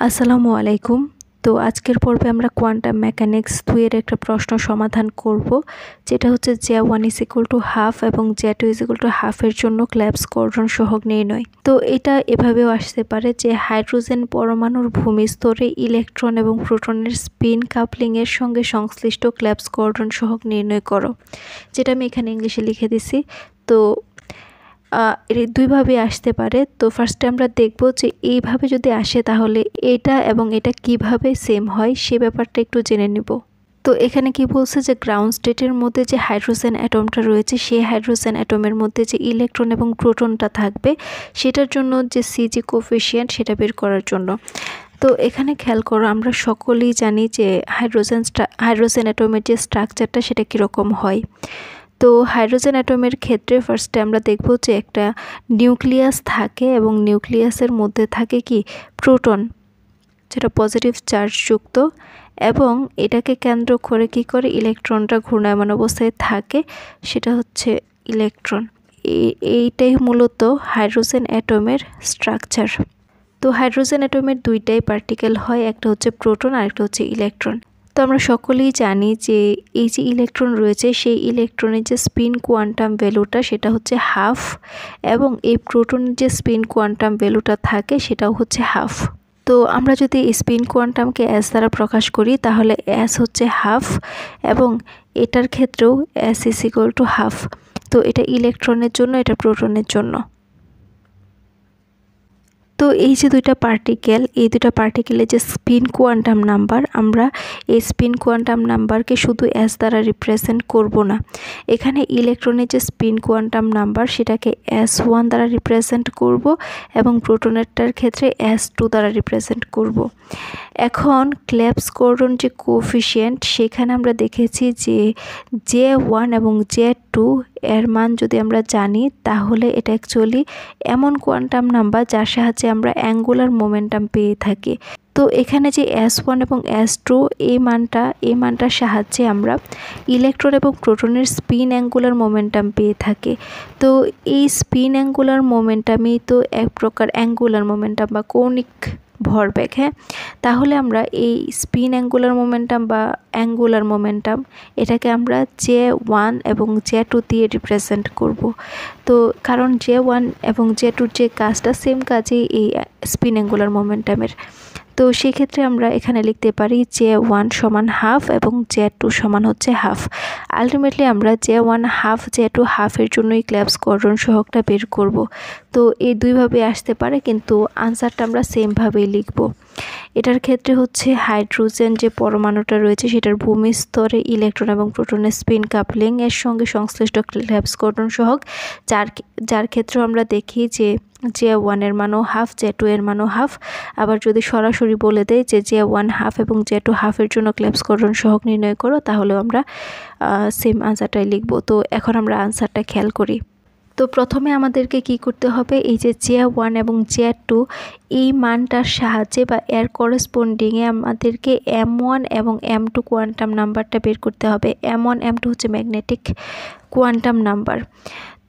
আসসালামু আলাইকুম। তো আজকের পর্বে আমরা কোয়ান্টাম মেকানিক্স 2 এর একটা প্রশ্ন সমাধান করব, যেটা হচ্ছে J1 = হাফ এবং J2 = হাফ এর জন্য ক্ল্যাপস কোয়াড্রন সহগ নির্ণয়। তো এটা এভাবেও আসতে পারে যে হাইড্রোজেন পরমাণুর ভূমিস্তরে ইলেকট্রন এবং প্রোটনের স্পিন কাপলিং এর সঙ্গে সংশ্লিষ্ট ক্ল্যাপস কোয়াড্রন সহগ নির্ণয় করো, যেটা আমি এখানে ইংলিশে লিখে দিছি। তো এর দুইভাবে আসতে পারে। তো ফার্স্টে আমরা দেখব যে এইভাবে যদি আসে তাহলে এটা এবং এটা কিভাবে সেম হয় সে ব্যাপারটা একটু জেনে নিব। তো এখানে কি বলছে যে গ্রাউন্ড স্টেটের মধ্যে যে হাইড্রোজেন অ্যাটমটা রয়েছে সেই হাইড্রোজেন অ্যাটমের মধ্যে যে ইলেকট্রন এবং প্রোটনটা থাকবে সেটার জন্য যে সিজি কোফিশিয়েন্ট সেটা বের করার জন্য। তো এখানে খেয়াল করো, আমরা সকলেই জানি যে হাইড্রোজেন অ্যাটমের যে স্ট্রাকচারটা সেটা কীরকম হয়। তো হাইড্রোজেন অ্যাটমের ক্ষেত্রে ফার্স্টে আমরা দেখব যে একটা নিউক্লিয়াস থাকে এবং নিউক্লিয়াসের মধ্যে থাকে কি প্রোটন, যেটা পজিটিভ চার্জযুক্ত, এবং এটাকে কেন্দ্র করে কি করে ইলেকট্রনটা ঘূর্ণায়মান অবস্থায় থাকে, সেটা হচ্ছে ইলেকট্রন। এইটাই মূলত হাইড্রোজেন অ্যাটমের স্ট্রাকচার। তো হাইড্রোজেন অ্যাটমের দুইটাই পার্টিকেল হয়, একটা হচ্ছে প্রোটন আর একটা হচ্ছে ইলেকট্রন। তো আমরা সকলেই জানি যে এই যে ইলেকট্রন রয়েছে সেই ইলেকট্রনের যে স্পিন কোয়ান্টাম ভ্যালুটা সেটা হচ্ছে হাফ, এবং এই প্রোটনের যে স্পিন কোয়ান্টাম ভ্যালুটা থাকে সেটাও হচ্ছে হাফ। তো আমরা যদি স্পিন কোয়ান্টামকে এস দ্বারা প্রকাশ করি তাহলে এস হচ্ছে হাফ, এবং এটার ক্ষেত্রেও এস = হাফ। তো এটা ইলেকট্রনের জন্য, এটা প্রোটনের জন্য। তো এই যে দুইটা পার্টিকেল, এই দুইটা পার্টিকেলের যে স্পিন কোয়ান্টাম নাম্বার, আমরা এই স্পিন কোয়ান্টাম নাম্বারকে শুধু এস দ্বারা রিপ্রেজেন্ট করব না, এখানে ইলেকট্রনের যে স্পিন কোয়ান্টাম নাম্বার সেটাকে S1 দ্বারা রিপ্রেজেন্ট করব এবং প্রোটনেরটার ক্ষেত্রে S2 দ্বারা রিপ্রেজেন্ট করব। এখন ক্ল্যাপস কোয়াড্রন যে কোফিশিয়েন্ট, সেখানে আমরা দেখেছি যে J1 এবং J2 এর মান যদি আমরা জানি তাহলে এটা অ্যাকচুয়ালি এমন কোয়ান্টাম নাম্বার যার সাহায্যে আমরা অ্যাঙ্গুলার মোমেন্টাম পেয়ে থাকি। তো এখানে যে S1 এবং S2 এই মানটার সাহায্যে আমরা ইলেকট্রন এবং প্রোটনের স্পিন অ্যাঙ্গুলার মোমেন্টাম পেয়ে থাকি। তো এই স্পিন অ্যাঙ্গুলার মোমেন্টামই তো এক প্রকার অ্যাঙ্গুলার মোমেন্টাম বা কৌণিক ভরবেগ। হ্যাঁ, তাহলে আমরা এই স্পিন অ্যাঙ্গুলার মোমেন্টাম বা অ্যাঙ্গুলার মোমেন্টাম এটাকে আমরা J1 এবং J2 দিয়ে রিপ্রেজেন্ট করব। তো কারণ J1 এবং J2 যে কাজটা সেম কাজই এই স্পিন অ্যাঙ্গুলার মোমেন্টামের। তো সেক্ষেত্রে আমরা এখানে লিখতে পারি J1 সমান হাফ এবং J2 সমান হচ্ছে হাফ। আলটিমেটলি আমরা J1 হাফ J2 হাফের জন্যই ক্ল্যাপস কোয়াড্রন সহগটা বের করব। তো এই দুইভাবে আসতে পারে, কিন্তু আনসারটা আমরা সেমভাবেই লিখব। এটার ক্ষেত্রে হচ্ছে হাইড্রোজেন যে পরমাণুটা রয়েছে সেটার ভূমিস্তরে ইলেকট্রন এবং প্রোটনের স্পিন কাপলিং এর সঙ্গে সংশ্লিষ্ট ক্ল্যাপস কোয়াড্রন সহগ, যার ক্ষেত্রে আমরা দেখি যে J1 এর মানও হাফ, J2 এর মানও হাফ। আবার যদি সরাসরি বলে দেয় যে J1 হাফ এবং J2 হাফের জন্য ক্ল্যাপস কোয়াড্রন সহগ নির্ণয় করো, তাহলেও আমরা সেম আনসারটাই লিখব। তো এখন আমরা আনসারটা খেয়াল করি। তো প্রথমে আমাদেরকে কি করতে হবে, এই যে J1 এবং J2 এই মানটার সাহায্যে বা এর করেসপন্ডিংয়ে আমাদেরকে M1 এবং M2 কোয়ান্টাম নাম্বারটা বের করতে হবে। M1 M2 হচ্ছে ম্যাগনেটিক কোয়ান্টাম নাম্বার।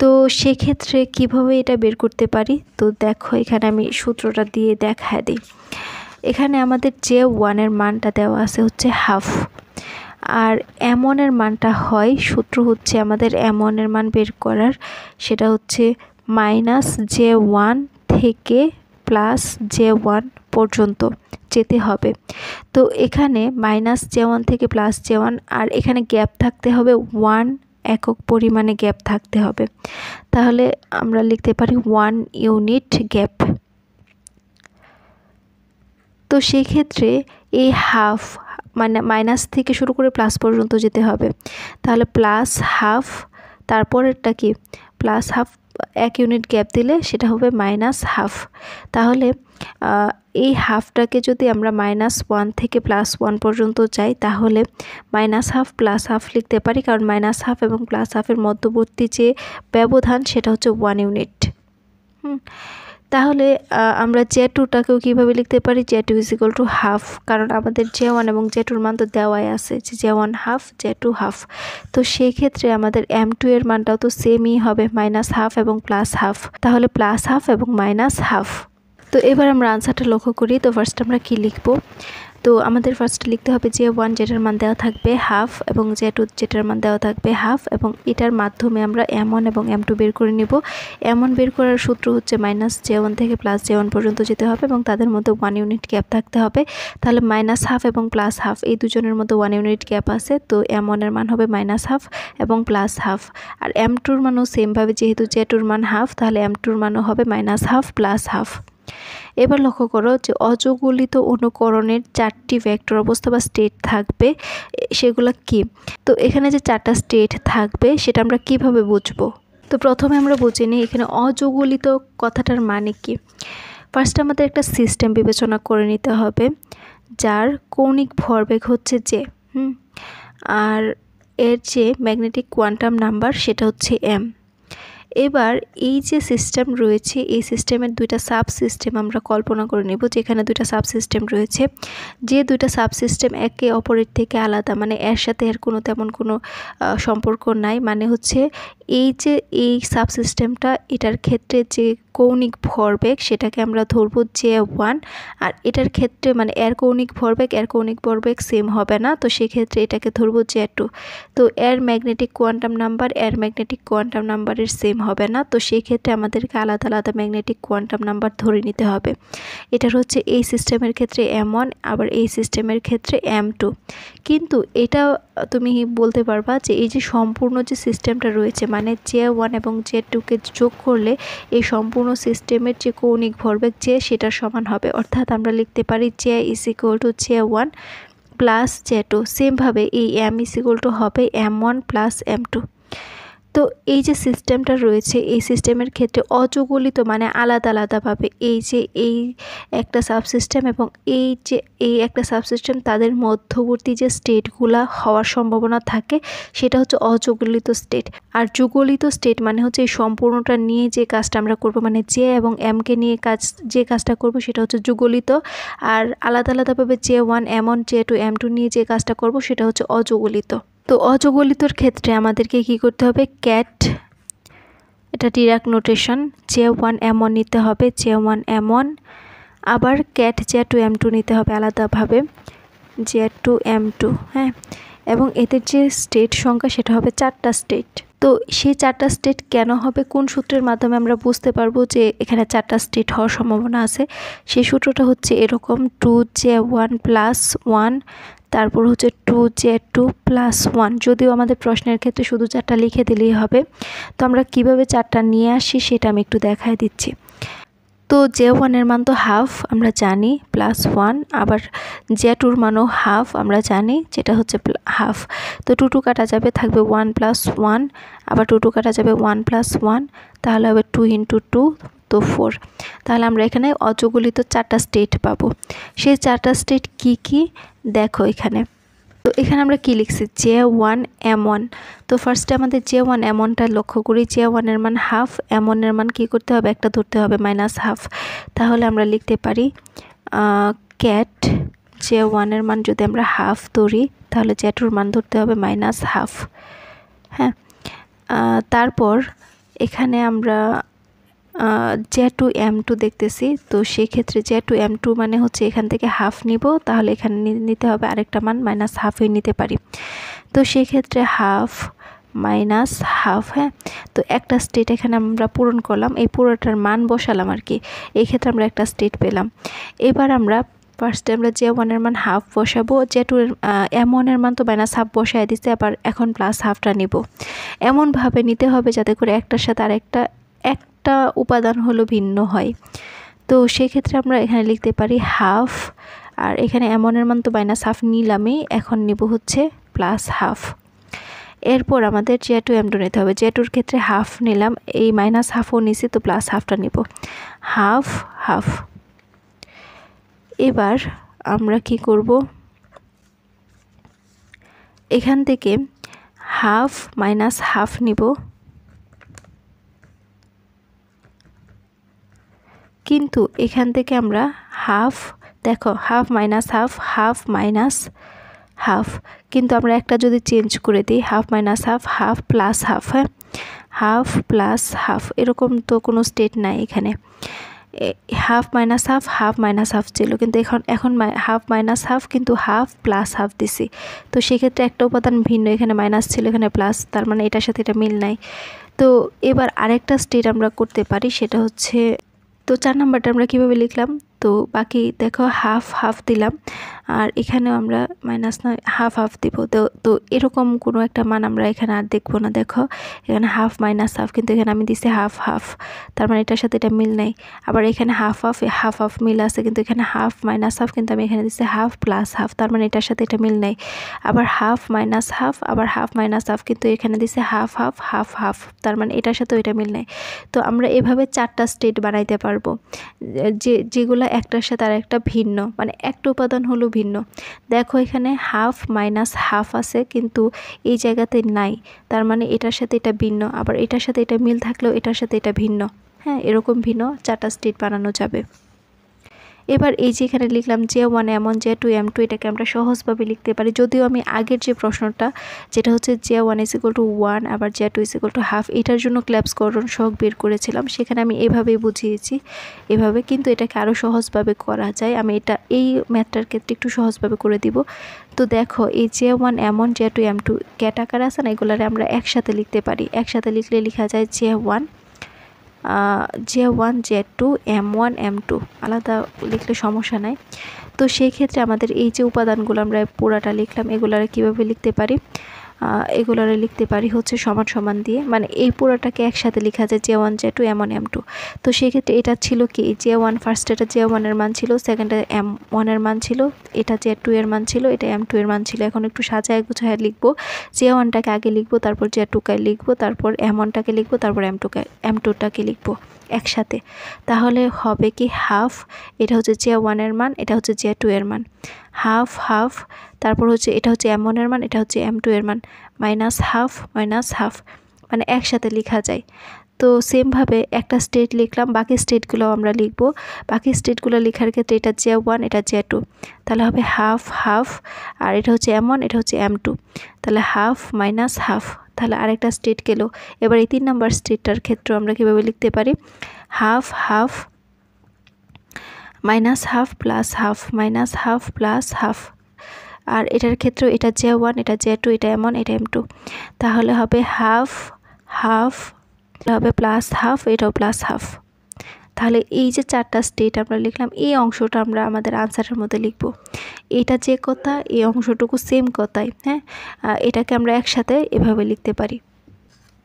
তো সেক্ষেত্রে কিভাবে এটা বের করতে পারি, তো দেখো এখানে আমি সূত্রটা দিয়ে দেখায় দিই। এখানে আমাদের J1 এর মানটা দেওয়া আছে হচ্ছে হাফ, আর M1 এর মানটা হয়, সূত্র হচ্ছে আমাদের M1 এর মান বের করার, সেটা হচ্ছে -J1 থেকে +J1 পর্যন্ত যেতে হবে। তো এখানে -J1 থেকে +J1, আর এখানে গ্যাপ থাকতে হবে 1 একক পরিমাণে গ্যাপ থাকতে হবে, তাহলে আমরা লিখতে পারি 1 ইউনিট গ্যাপ। তো সেক্ষেত্রে এই হাফ মানে মাইনাস থেকে শুরু করে প্লাস পর্যন্ত যেতে হবে, তাহলে প্লাস হাফ, তারপরেরটা কি প্লাস হাফ, 1 ইউনিট গ্যাপ দিলে সেটা হবে -হাফ। তাহলে এই হাফটাকে যদি আমরা -1 থেকে +1 পর্যন্ত যাই তাহলে -হাফ +হাফ লিখতে পারি, কারণ -হাফ এবং +হাফের মধ্যবর্তী যে ব্যবধান সেটা হচ্ছে 1 ইউনিট। তাহলে আমরা J2টাকেও কীভাবে লিখতে পারি, J2 = হাফ, কারণ আমাদের J1 এবং J2 এর মান তো দেওয়াই আছে যে J1 হাফ J2 হাফ। তো সেই ক্ষেত্রে আমাদের M2 এর মানটাও তো সেমই হবে, -হাফ এবং +হাফ, তাহলে +হাফ এবং -হাফ। তো এবার আমরা আনসারটা লক্ষ্য করি। তো ফার্স্ট আমরা কি লিখব? তো আমাদের ফার্স্ট লিখতে হবে J1 যেটার মান দেওয়া থাকবে হাফ এবং J2 যেটার মান দেওয়া থাকবে হাফ, এবং এটার মাধ্যমে আমরা M1 এবং M2 বের করে নিব। M1 বের করার সূত্র হচ্ছে -J1 থেকে +J1 পর্যন্ত যেতে হবে এবং তাদের মধ্যে 1 ইউনিট গ্যাপ থাকতে হবে। তাহলে -হাফ এবং +হাফ এই দুজনের মধ্যে 1 ইউনিট গ্যাপ আছে, তো M1 এর মান হবে -হাফ এবং +হাফ। আর M2 এর মানও সেমভাবে, যেহেতু J2 এর মান হাফ, তাহলে M2 এর মানও হবে -হাফ +হাফ। এবার লক্ষ্য করো যে অযোগলিত অনুকরণের 4টি ভেক্টর অবস্থা বা স্টেট থাকবে, সেগুলো কি? তো এখানে যে 4টা স্টেট থাকবে সেটা আমরা কিভাবে বুঝবো? তো প্রথমে আমরা বুঝে নিই এখানে অযোগলিত কথাটার মানে কি। ফার্স্ট আমাদের একটা সিস্টেম বিবেচনা করে নিতে হবে যার কৌণিক ভরবেগ হচ্ছে J, আর এর যে ম্যাগনেটিক কোয়ান্টাম নাম্বার সেটা হচ্ছে M। এবার এই যে সিস্টেম রয়েছে, এই সিস্টেমের দুইটা সাব সিস্টেম আমরা কল্পনা করে নেব, যেখানে দুইটা সাব সিস্টেম রয়েছে, যে দুইটা সাব সিস্টেম একে অপরের থেকে আলাদা, মানে এর সাথে এর কোনো তেমন কোনো সম্পর্ক নাই। মানে হচ্ছে এই যে এই সাব সিস্টেমটা, এটার ক্ষেত্রে যে কৌণিক ভরবেগ সেটাকে আমরা ধরবো J1, আর এটার ক্ষেত্রে মানে এর কৌণিক ভরবেগ সেম হবে না, তো সেক্ষেত্রে এটাকে ধরবো J2। তো এর ম্যাগনেটিক কোয়ান্টাম নাম্বারের সেম হবে না, তো সেই ক্ষেত্রে আমাদেরকে আলাদা আলাদা ম্যাগনেটিক কোয়ান্টাম নাম্বার ধরে নিতে হবে। এটার হচ্ছে এই সিস্টেমের ক্ষেত্রে M1, আবার এই সিস্টেমের ক্ষেত্রে M2। কিন্তু এটা তুমি বলতে পারবা যে এই যে সম্পূর্ণ যে সিস্টেমটা রয়েছে, মানে J1 এবং J2কে যোগ করলে এই সম্পূর্ণ সিস্টেমের যে কৌণিক ভরবেগ J সেটার সমান হবে। অর্থাৎ আমরা লিখতে পারি J = J1 + J2। সেমভাবে এই M = হবে M1 + M2। তো এই যে সিস্টেমটা রয়েছে, এই সিস্টেমের ক্ষেত্রে অযোগলিত মানে আলাদা আলাদাভাবে এই যে এই একটা সাবসিস্টেম এবং এই একটা সাবসিস্টেম, তাদের মধ্যবর্তী যে স্টেটগুলা হওয়ার সম্ভাবনা থাকে সেটা হচ্ছে অযোগলিত স্টেট। আর যুগলিত স্টেট মানে হচ্ছে এই সম্পূর্ণটা নিয়ে যে কাজটা আমরা করব, মানে J এবং M-কে নিয়ে যে কাজটা করব সেটা হচ্ছে যুগলিত। আর আলাদা আলাদাভাবে J1 M1 J2 M2 নিয়ে যে কাজটা করব সেটা হচ্ছে অযোগলিত। তো অযোগলিতর ক্ষেত্রে আমাদেরকে কি করতে হবে? ক্যাট, এটা ডিরাক নোটেশন, J1 M1 নিতে হবে, J1 M1, আবার ক্যাট J2 M2 নিতে হবে আলাদাভাবে, J2 M2। হ্যাঁ, এবং এদের যে স্টেট সংখ্যা সেটা হবে 4টা স্টেট। তো সেই 4টা স্টেট কেন হবে, কোন সূত্রের মাধ্যমে আমরা বুঝতে পারবো যে এখানে 4টা স্টেট হওয়ার সম্ভাবনা আছে? সেই সূত্রটা হচ্ছে এরকম, 2J1 + 1, তারপর হচ্ছে 2J2 + 1। যদিও আমাদের প্রশ্নের ক্ষেত্রে শুধু 4টা লিখে দিলেই হবে, তো আমরা কিভাবে 4টা নিয়ে আসি সেটা আমি একটু দেখায় দিচ্ছি। তো J1 এর মান তো হাফ আমরা জানি, +1, আবার J2 এর মানও হাফ আমরা জানি, যেটা হচ্ছে হাফ। তো 2 কাটা যাবে, থাকবে 1 + 1, আবার 2 কাটা যাবে 1 + 1, তাহলে হবে 2 × 2, তো 4। তাহলে আমরা এখানে অযোগলিত 4টা স্টেট পাবো। সেই 4টা স্টেট কি কি দেখো এখানে। তো এখানে আমরা কি লিখছি? J1 M1। তো ফার্স্টে আমাদের J1 M1টা লক্ষ্য করি। J1 এর মান হাফ, M1 এর মান কি করতে হবে? একটা ধরতে হবে -হাফ। তাহলে আমরা লিখতে পারি ক্যাট J1 এর মান যদি আমরা হাফ ধরি, তাহলে J2 এর মান ধরতে হবে -হাফ। হ্যাঁ, তারপর এখানে আমরা J2 M2 দেখতেছি। তো সেক্ষেত্রে J2 M2 মানে হচ্ছে এখান থেকে হাফ নিব, তাহলে এখানে নিতে হবে আরেকটা মান -হাফই নিতে পারি। তো সেক্ষেত্রে হাফ -হাফ। হ্যাঁ, তো একটা স্টেট এখানে আমরা পূরণ করলাম, এই পুরোটার মান বসালাম আর কি। এই ক্ষেত্রে আমরা একটা স্টেট পেলাম। এবার আমরা ফার্স্টে আমরা J1 এর মান হাফ বসাবো, J2 এর M1 এর মান তো -হাফ বসায় দিচ্ছে, আবার এখন +হাফটা নিব। এমনভাবে নিতে হবে যাতে করে একটার সাথে আরেকটা একটা উপাদান হলো ভিন্ন হয়। তো সেক্ষেত্রে আমরা এখানে লিখতে পারি হাফ, আর এখানে M1 এর মান তো -হাফ নিলামই, এখন নিব হচ্ছে +হাফ। এরপর আমাদের J2 M2 নিতে হবে। J2 এর ক্ষেত্রে হাফ নিলাম, এই -হাফও নিছি, তো +হাফটা নিব, হাফ হাফ। এবার আমরা কি করব? এখান থেকে হাফ -হাফ নিব, কিন্তু এখান থেকে আমরা হাফ, দেখো হাফ -হাফ, হাফ -হাফ, কিন্তু আমরা একটা যদি চেঞ্জ করে দিই, হাফ -হাফ, হাফ +হাফ। হ্যাঁ, হাফ +হাফ, এরকম তো কোনো স্টেট নাই এখানে। Half minus half, half minus half ছিল, কিন্তু এখন হাফ মাইনাস হাফ, কিন্তু হাফ প্লাস হাফ দিছি। তো সেক্ষেত্রে একটা উপাদান ভিন্ন, এখানে মাইনাস ছিল এখানে প্লাস, তার মানে এটার সাথে এটা মিল নাই। তো এবার আরেকটা স্টেট আমরা করতে পারি, সেটা হচ্ছে, তো 4 নাম্বারটা আমরা কীভাবে লিখলাম, তো বাকি দেখো হাফ হাফ দিলাম, আর এখানেও আমরা মাইনাস নয় হাফ হাফ দিব। তো এরকম কোনো একটা মান আমরা এখানে আর দেখবো না। দেখো এখানে হাফ মাইনাস হাফ, কিন্তু এখানে আমি দিছি হাফ হাফ, তার মানে এটার সাথে এটা মিল নেই। আবার এখানে হাফ হাফ হাফ হাফ মিল আছে, কিন্তু এখানে হাফ মাইনাস হাফ, কিন্তু আমি এখানে দিছি হাফ প্লাস হাফ, তার মানে এটার সাথে এটা মিল নেই। আবার হাফ মাইনাস হাফ, আবার হাফ মাইনাস হাফ, কিন্তু এখানে দিছে হাফ হাফ হাফ হাফ, তার মানে এটার সাথেও এটা মিল নেই। তো আমরা এভাবে 4টা স্টেট বানাইতে পারবো, যেগুলো একটার সাথে আর একটা ভিন্ন, মানে একটা উপাদান হলো ভিন্ন। দেখো এখানে হাফ মাইনাস হাফ আছে, কিন্তু এই জায়গাতে নাই, তার মানে এটার সাথে এটা ভিন্ন। আবার এটার সাথে এটা মিল থাকলেও এটার সাথে এটা ভিন্ন। হ্যাঁ, এরকম ভিন্ন 4টা স্টেট বানানো যাবে। এবার এই যে এখানে লিখলাম J1 M1 J2 M2, এটাকে আমরা সহজভাবে লিখতে পারি, যদিও আমি আগের যে প্রশ্নটা, যেটা হচ্ছে J1 = 1 আবার J2 = হাফ, এটার জন্য ক্ল্যাপস গঠন সহগ বের করেছিলাম, সেখানে আমি এভাবেই বুঝিয়েছি এভাবে, কিন্তু এটাকে আরও সহজভাবে করা যায়। আমি এই ম্যাথটার ক্ষেত্রে একটু সহজভাবে করে দিব। তো দেখো এই J1 M1 J2 M2 ক্যাটাকার আছে না, এগুলারে আমরা একসাথে লিখতে পারি। একসাথে লিখলে লেখা যায় J1 J2 M1 M2, আলাদা লিখলে সমস্যা নাই। তো সেই ক্ষেত্রে আমাদের এই যে উপাদানগুলো আমরা পুরাটা লিখলাম, এগুলারে কীভাবে লিখতে পারি, এগুলারে লিখতে পারি হচ্ছে সমান সমান দিয়ে, মানে এই পুরাটাকে একসাথে লেখা যায় J1 J2 M1 M2। তো সেক্ষেত্রে এটা ছিল কি J1, ফার্স্টে এটা J1 এর মান ছিল, সেকেন্ডে M1 এর মান ছিল, এটা J2 এর মান ছিল, এটা M2 এর মান ছিল। এখন একটু সাজায় গুছায় লিখবো, J1টাকে আগে লিখবো, তারপর J2কে লিখবো, তারপর M1টাকে লিখবো, তারপর M2টাকে লিখবো একসাথে। তাহলে হবে কি হাফ, এটা হচ্ছে J1 এর মান, এটা হচ্ছে J2 এর মান, হাফ হাফ, তারপর হচ্ছে এটা হচ্ছে M1 এর মান, এটা হচ্ছে M2 এর মান, মাইনাস হাফ, মানে একসাথে লেখা যায়। তো সেমভাবে একটা স্টেট লিখলাম, বাকি স্টেটগুলো আমরা লিখবো। বাকি স্টেটগুলো লেখার ক্ষেত্রে এটা J1, এটা J2, তাহলে হবে হাফ হাফ, আর এটা হচ্ছে M1, এটা হচ্ছে M2, তাহলে হাফ মাইনাস হাফ, তাহলে আরেকটা স্টেট গেল। এবার এই 3 নাম্বার স্টেটটার ক্ষেত্রে আমরা কীভাবে লিখতে পারি, half half minus half plus half, minus half plus half. আর এটার ক্ষেত্রে এটা J1, এটা J2, এটা M1, এটা M2, তাহলে হবে হাফ হাফ, হবে প্লাস হাফ, এটাও প্লাস হাফ। তাহলে এই যে 4টা স্টেট আমরা লিখলাম, এই অংশটা আমরা আমাদের আনসারের মধ্যে লিখব। এটা যে কথা, এই অংশটুকু সেম কথাই। হ্যাঁ, এটাকে আমরা একসাথে এভাবে লিখতে পারি।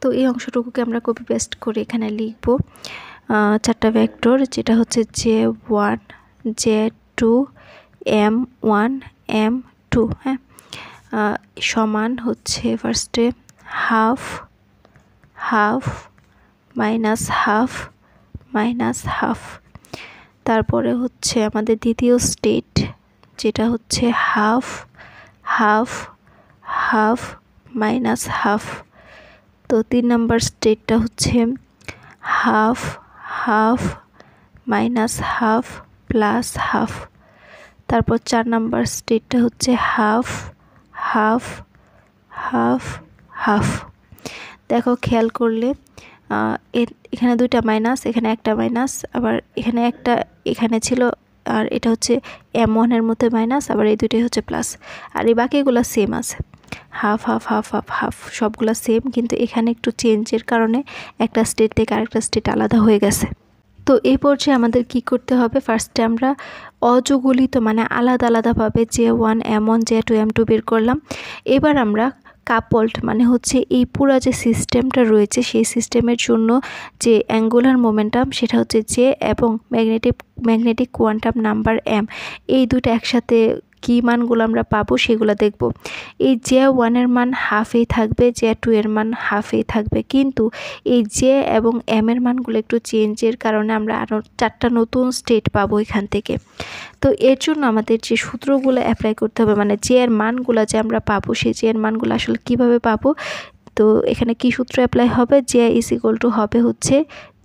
তো এই অংশটুকুকে আমরা কপি পেস্ট করে এখানে লিখব 4টা ভেক্টর, যেটা হচ্ছে J1 J2 M1 M2। হ্যাঁ, সমান হচ্ছে ফার্স্টে half half minus half minus half, তারপরে হচ্ছে আমাদের দ্বিতীয় স্টেট, যেটা হচ্ছে half half half minus half. তো 3 নাম্বার স্টেটটা হচ্ছে half half minus half plus half. তারপর 4 নাম্বার স্টেটটা হচ্ছে হাফ হাফ হাফ হাফ। দেখো খেয়াল করলে এখানে 2টা মাইনাস, এখানে একটা মাইনাস, আবার এখানে একটা এখানে ছিল, আর এটা হচ্ছে M1 এর মধ্যে মাইনাস, আবার এই দুটোই হচ্ছে প্লাস, আর এই বাকিগুলো সেম আছে, half half half half half, সবগুলো সেম, কিন্তু এখানে একটু চেঞ্জের কারণে একটা স্টেট থেকে আরেকটা স্টেট আলাদা হয়ে গেছে। তো এই পর্যায়ে আমাদের কি করতে হবে, ফার্স্টে আমরা অযুগলিত মানে আলাদা আলাদাভাবে J1 M1 J2 M2 বের করলাম। এবার আমরা কাপলড মানে হচ্ছে এই পুরা যে সিস্টেমটা রয়েছে, সেই সিস্টেমের জন্য যে অ্যাঙ্গুলার মোমেন্টাম সেটা হচ্ছে J, এবং ম্যাগনেটিক কোয়ান্টাম নাম্বার M, এই দুটো একসাথে কী মানগুলো আমরা পাবো সেগুলো দেখব। এই J1 এর মান হাফেই থাকবে, J2 এর মান হাফেই থাকবে, কিন্তু এই J এবং M এর মানগুলো একটু চেঞ্জের কারণে আমরা আরও 4টা নতুন স্টেট পাবো এখান থেকে। তো এর জন্য আমাদের যে সূত্রগুলো অ্যাপ্লাই করতে হবে, মানে J এর মানগুলো যে আমরা পাবো, সেই J এর মানগুলো আসলে কিভাবে পাবো, তো এখানে কি সূত্র অ্যাপ্লাই হবে, J = হবে হচ্ছে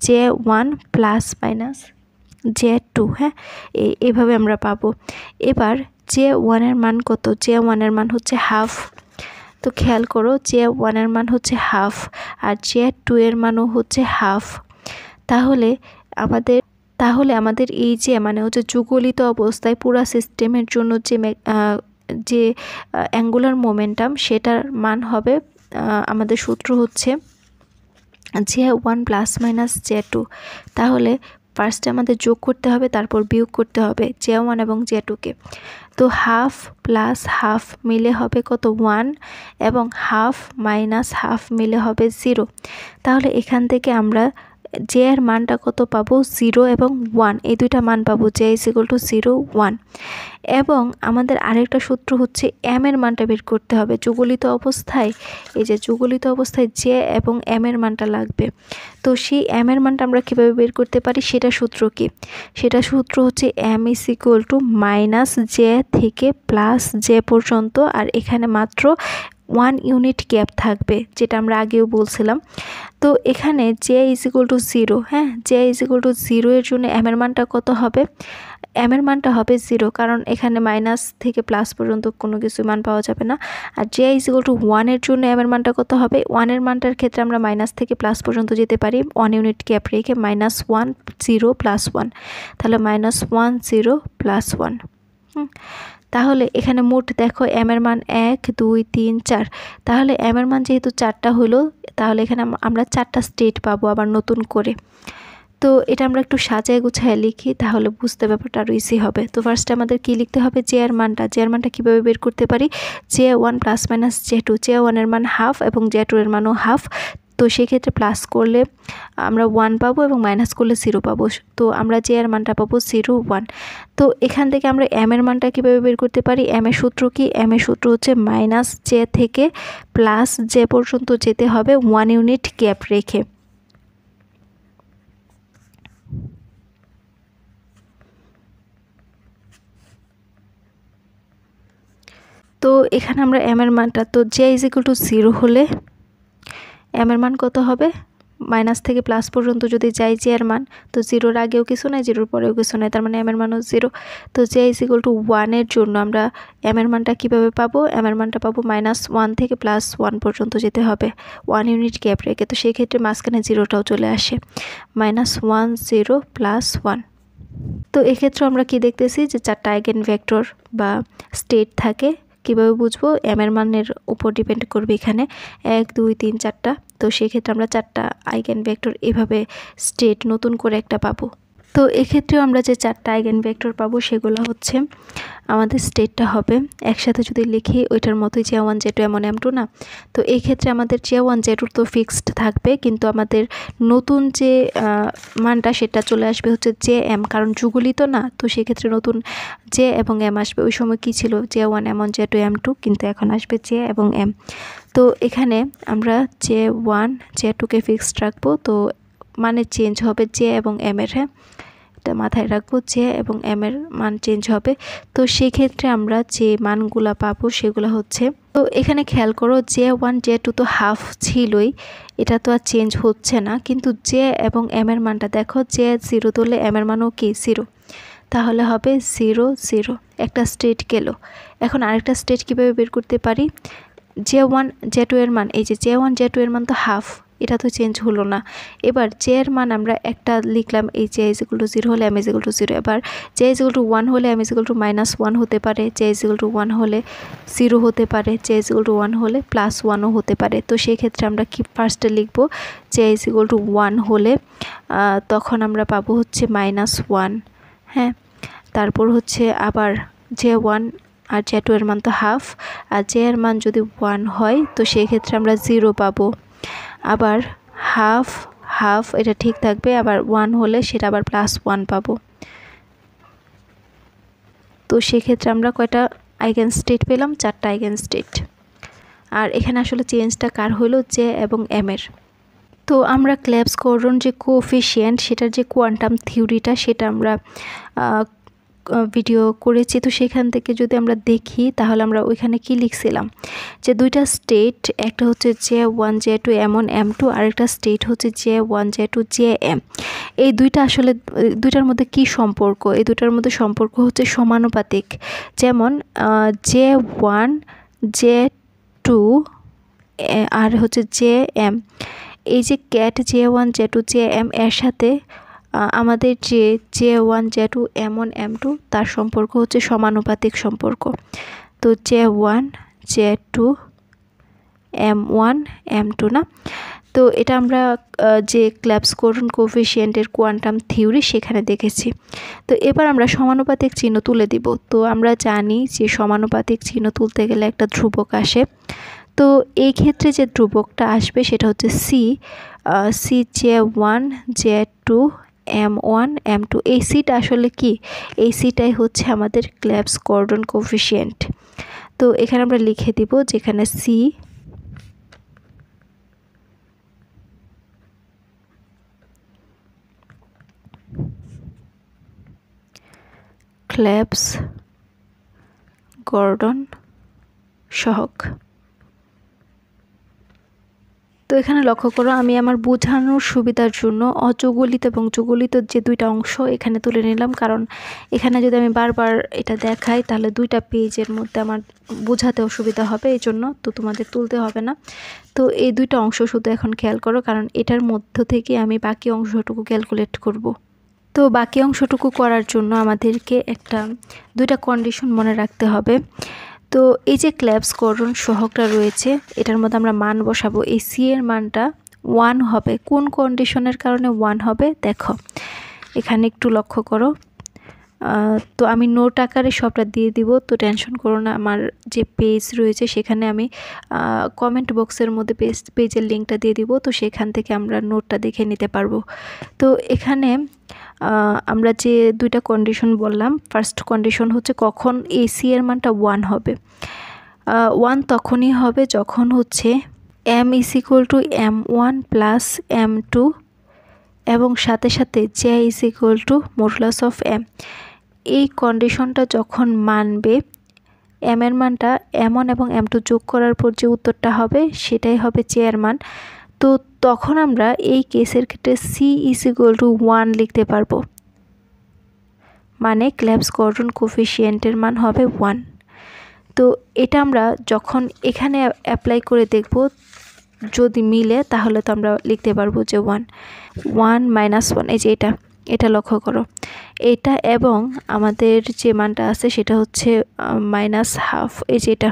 J1 প্লাস মাইনাস J2। হ্যাঁ, এইভাবে আমরা পাবো। এবার J1 এর মান কত, J1 এর মান হচ্ছে হাফ। তো খেয়াল করো J1 এর মান হচ্ছে হাফ, আর J2 এর মানও হচ্ছে হাফ। তাহলে আমাদের তাহলে আমাদের এই যে মানে হচ্ছে যুগলিত অবস্থায় পুরা সিস্টেমের জন্য যে অ্যাঙ্গুলার মোমেন্টাম সেটার মান হবে, আমাদের সূত্র হচ্ছে J1 প্লাস মাইনাস J2। তাহলে ফার্স্টে আমাদের যোগ করতে হবে, তারপর বিয়োগ করতে হবে J1 এবং J2কে। তো হাফ প্লাস হাফ মিলে হবে কত 1, এবং হাফ মাইনাস হাফ মিলে হবে 0। তাহলে এখান থেকে আমরা জে এর মানটা কত পাবো 0 এবং 1, এই দুইটা মান পাবো J = 0, 1। এবং আমাদের আরেকটা সূত্র হচ্ছে m এর মানটা বের করতে হবে যুগলিত অবস্থায়। এই যে যুগলিত অবস্থায় J এবং m এর মানটা লাগবে। তো সেই m এর মানটা আমরা কিভাবে বের করতে পারি, সেটা সূত্র কি? সেটা সূত্র হচ্ছে m = -J থেকে +J পর্যন্ত, আর এখানে মাত্র 1 ইউনিট গ্যাপ থাকবে, যেটা আমরা আগেও বলছিলাম। তো এখানে J = 0, হ্যাঁ, J = 0 এর জন্য m এর মানটা কত হবে? m এর মানটা হবে 0, কারণ এখানে মাইনাস থেকে প্লাস পর্যন্ত কোনো কিছু মান পাওয়া যাবে না। আর J = 1 এর জন্য m এর মানটা কত হবে? 1 এর মানটার ক্ষেত্রে আমরা মাইনাস থেকে প্লাস পর্যন্ত যেতে পারি 1 ইউনিট গ্যাপ রেখে, -1 0 +1, তাহলে -1 0 +1। তাহলে এখানে মোট দেখো m এর মান 1 2 3 4। তাহলে m এর মান যেহেতু 4টা হলো, তাহলে এখানে আমরা 4টা স্টেট পাবো আবার নতুন করে। তো এটা আমরা একটু সাজায় গুছায় লিখি, তাহলে বুঝতে ব্যাপারটা আরও ইজি হবে। তো ফার্স্টে আমাদের কি লিখতে হবে? J এর মানটা কীভাবে বের করতে পারি? J1 plus minus J2, J1 এর মান হাফ এবং J2 এর মানও হাফ। তো সেক্ষেত্রে প্লাস করলে আমরা 1 পাবো এবং মাইনাস করলে 0 পাবো। তো আমরা J এর মানটা পাবো 0 1। তো এখান থেকে আমরা m এর মানটা কীভাবে বের করতে পারি? m এর সূত্র কি? m এর সূত্র হচ্ছে -J থেকে +J পর্যন্ত যেতে হবে 1 ইউনিট গ্যাপ রেখে। তো এখানে আমরা m এর মানটা, তো J = 0 হলে m এর মান কত হবে? মাইনাস থেকে প্লাস পর্যন্ত যদি যাই J এর মান, তো 0-র আগেও কিছু নাই, 0-র পরেও কিছু নাই, তার মানে m এর মানও 0। তো J = 1 এর জন্য আমরা m এর মানটা কীভাবে পাবো? m এর মানটা পাবো -1 থেকে +1 পর্যন্ত যেতে হবে 1 ইউনিট গ্যাপ রেখে। তো সেই ক্ষেত্রে মাঝখানে 0টাও চলে আসে, -1 0 +1। তো এক্ষেত্রে আমরা কি দেখতেছি যে 4টা আইগেন ভেক্টর বা স্টেট থাকে। কীভাবে বুঝবো? m এর মানের উপর ডিপেন্ড করবে এখানে 1 2 3 4টা। তো সেক্ষেত্রে আমরা 4টা আইগেন ভেক্টর এভাবে স্টেট নতুন করে একটা পাবো। তো এক্ষেত্রেও আমরা যে 4টা আইগেন ভেক্টর পাবো সেগুলো হচ্ছে, আমাদের স্টেটটা হবে একসাথে যদি লিখি ওইটার মতোই J1 J2 এমন M2 না। তো এই ক্ষেত্রে আমাদের J1 J2 তো ফিক্সড থাকবে, কিন্তু আমাদের নতুন যে মানটা সেটা চলে আসবে হচ্ছে JM, কারণ যুগলিত না। তো সেক্ষেত্রে নতুন J এবং M আসবে। ওই সময় কি ছিল? J1 M1 J2 M2, কিন্তু এখন আসবে J এবং M। তো এখানে আমরা J1 J2কে ফিক্সড রাখবো, তো মানে চেঞ্জ হবে J এবং M এর, হ্যাঁ, এটা মাথায় রাখবো, J এবং M এর মান চেঞ্জ হবে। তো সেক্ষেত্রে আমরা যে মানগুলা পাবো সেগুলো হচ্ছে, তো এখানে খেয়াল করো J1 J2 তো হাফ ছিলই, এটা তো আর চেঞ্জ হচ্ছে না, কিন্তু J এবং M এর মানটা দেখো, J 0 তুললে M এর মানও কি 0, তাহলে হবে 0 0, একটা স্টেট গেল। এখন আরেকটা স্টেট কীভাবে বের করতে পারি? J1 J2 এর মান, এই যে J1 J2 এর মান তো হাফ, এটা তো চেঞ্জ হলো না। এবার J এর মান আমরা একটা লিখলাম, এই J = 0 হলে M = 0। এবার J = 1 হলে M = -1 হতে পারে, J = 1 হলে 0 হতে পারে, J = 1 হলে +1ও হতে পারে। তো সেই ক্ষেত্রে আমরা কি ফার্স্টে লিখব? J = 1 হলে তখন আমরা পাবো হচ্ছে -1, হ্যাঁ। তারপর হচ্ছে আবার J1 আর J2 এর মান তো হাফ, আর J এর মান যদি 1 হয় তো সেই ক্ষেত্রে আমরা 0 পাবো। আবার হাফ হাফ এটা ঠিক থাকবে, আবার 1 হলে সেটা আবার +1 পাবো। তো সেক্ষেত্রে আমরা কয়টা আইগেন স্টেট পেলাম? 4টা আইগেন স্টেট। আর এখানে আসলে চেঞ্জটা কার হলো? J এবং M এর। তো আমরা ক্ল্যাপস-গর্ডন যে কোএফিসিয়েন্ট, সেটার যে কোয়ান্টাম থিওরিটা, সেটা আমরা ভিডিও করেছি। তো সেখান থেকে যদি আমরা দেখি, তাহলে আমরা ওইখানে কি লিখছিলাম যে দুইটা স্টেট, একটা হচ্ছে J1 J2 M1 M2, আর একটা স্টেট হচ্ছে J1 J2 JM। এই দুইটা আসলে দুইটার মধ্যে কি সম্পর্ক? এই দুইটার মধ্যে সম্পর্ক হচ্ছে সমানুপাতিক। যেমন J1 J2 আর হচ্ছে JM, এই যে ক্যাট J1 J2 JM এর সাথে আমাদের যে J1 J2 M1 M2 তার সম্পর্ক হচ্ছে সমানুপাতিক সম্পর্ক। তো J1 J2 M1 M2 না, তো এটা আমরা যে ক্ল্যাপস-গর্ডন কোএফিসিয়েন্টের কোয়ান্টাম থিওরি সেখানে দেখেছি। তো এবার আমরা সমানুপাতিক চিহ্ন তুলে দিব। তো আমরা জানি যে সমানুপাতিক চিহ্ন তুলতে গেলে একটা ধ্রুবক আসে। তো এই ক্ষেত্রে যে ধ্রুবকটা আসবে সেটা হচ্ছে C J1 J2 M1 M2। এই সিটা আসলে কি? এই সিটাই হচ্ছে আমাদের ক্ল্যাপস-গর্ডন কোএফিসিয়েন্ট। তো এখানে আমরা লিখে দিব যেখানে সি ক্ল্যাপস-গর্ডন সহগ। তো এখানে লক্ষ্য করো, আমি আমার বোঝানোর সুবিধার জন্য অযোগলিত এবং যোগলিত যে দুইটা অংশ এখানে তুলে নিলাম, কারণ এখানে যদি আমি বারবার এটা দেখাই তাহলে দুইটা পেজের মধ্যে আমার বোঝাতে অসুবিধা হবে, এই জন্য তো তোমাদের তুলতে হবে না। তো এই দুইটা অংশ শুধু এখন খেয়াল করো, কারণ এটার মধ্য থেকে আমি বাকি অংশটুকু ক্যালকুলেট করব। তো বাকি অংশটুকু করার জন্য আমাদেরকে দুইটা কন্ডিশন মনে রাখতে হবে। তো এই যে ক্ল্যাপস-গর্ডন সহগটা রয়েছে এটার মধ্যে আমরা মান বসাবো। এই সি এর মানটা 1 হবে। কোন কন্ডিশনের কারণে 1 হবে দেখো, এখানে একটু লক্ষ্য করো। তো আমি নোট আকারে সবটা দিয়ে দিব, তো টেনশন করো না। আমার যে পেজ রয়েছে সেখানে আমি কমেন্ট বক্সের মধ্যে পেজের লিঙ্কটা দিয়ে দিব, তো সেখান থেকে আমরা নোটটা দেখে নিতে পারবো। তো এখানে আমরা যে দুইটা কন্ডিশন বললাম, ফার্স্ট কন্ডিশন হচ্ছে কখন এই সি এর মানটা 1 হবে। 1 তখনই হবে যখন হচ্ছে m = m1 + m2 এবং সাথে সাথে j = m। এই কন্ডিশনটা যখন মানবে, m এর মানটা m1 এবং m2 যোগ করার পর যে উত্তরটা হবে সেটাই হবে j এর মান। তো তখন আমরা এই কেসের ক্ষেত্রে c = 1 লিখতে পারবো, মানে ক্ল্যাপস-গর্ডন কোএফিসিয়েন্টের মান হবে 1। তো এটা আমরা যখন এখানে অ্যাপ্লাই করে দেখব, যদি মিলে তাহলে তো আমরা লিখতে পারবো যে 1 1 এই যে এটা লক্ষ্য করো, এটা এবং আমাদের যে মানটা আছে সেটা হচ্ছে -1/2। এই যে এটা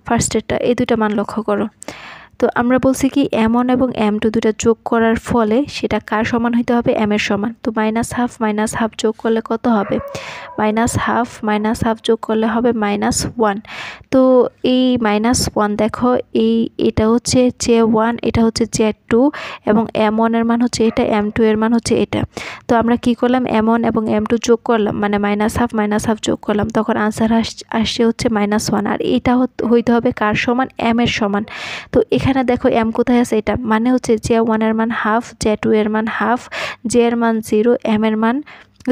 ফার্স্টেরটা, এই দুইটা মান লক্ষ্য করো। তো আমরা বলছি কি m1 এবং m2 দুটা যোগ করার ফলে সেটা কার সমান হইতে হবে? m এর সমান। তো -1/2 যোগ করলে কত হবে? -1/2 যোগ করলে হবে -1। তো এই -1 দেখো, এটা হচ্ছে J1, এটা হচ্ছে J2 এবং m1 এর মান হচ্ছে এটা, m2 এর মান হচ্ছে এটা। তো আমরা কি করলাম? m1 এবং m2 যোগ করলাম, মানে -1/2 যোগ করলাম, তখন আনসার আসছে হচ্ছে -1। আর এটা হইতে হবে কার সমান? m এর সমান। তো এখানে দেখো m কোথায় আছে? এটা মানে হচ্ছে J1 এর মান 1/2, J2 এর মান 1/2, J এর মান 0, m এর মান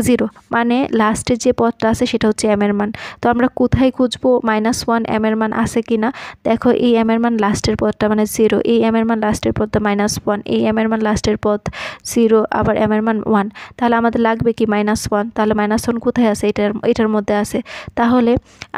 0, মানে লাস্টে যে পদটা আছে সেটা হচ্ছে m এর মান। তো আমরা কোথায় খুঁজবো -1 m এর মান আছে কিনা? দেখো এই m এর মান লাস্টের পদটা মানে 0, এই m এর মান লাস্টের পদটা -1, এই m এর মান লাস্টের পদ 0, আবার m এর মান 1। তাহলে আমাদের লাগবে কি? -1। তাহলে -1 কোথায় আছে? এটার মধ্যে আছে। তাহলে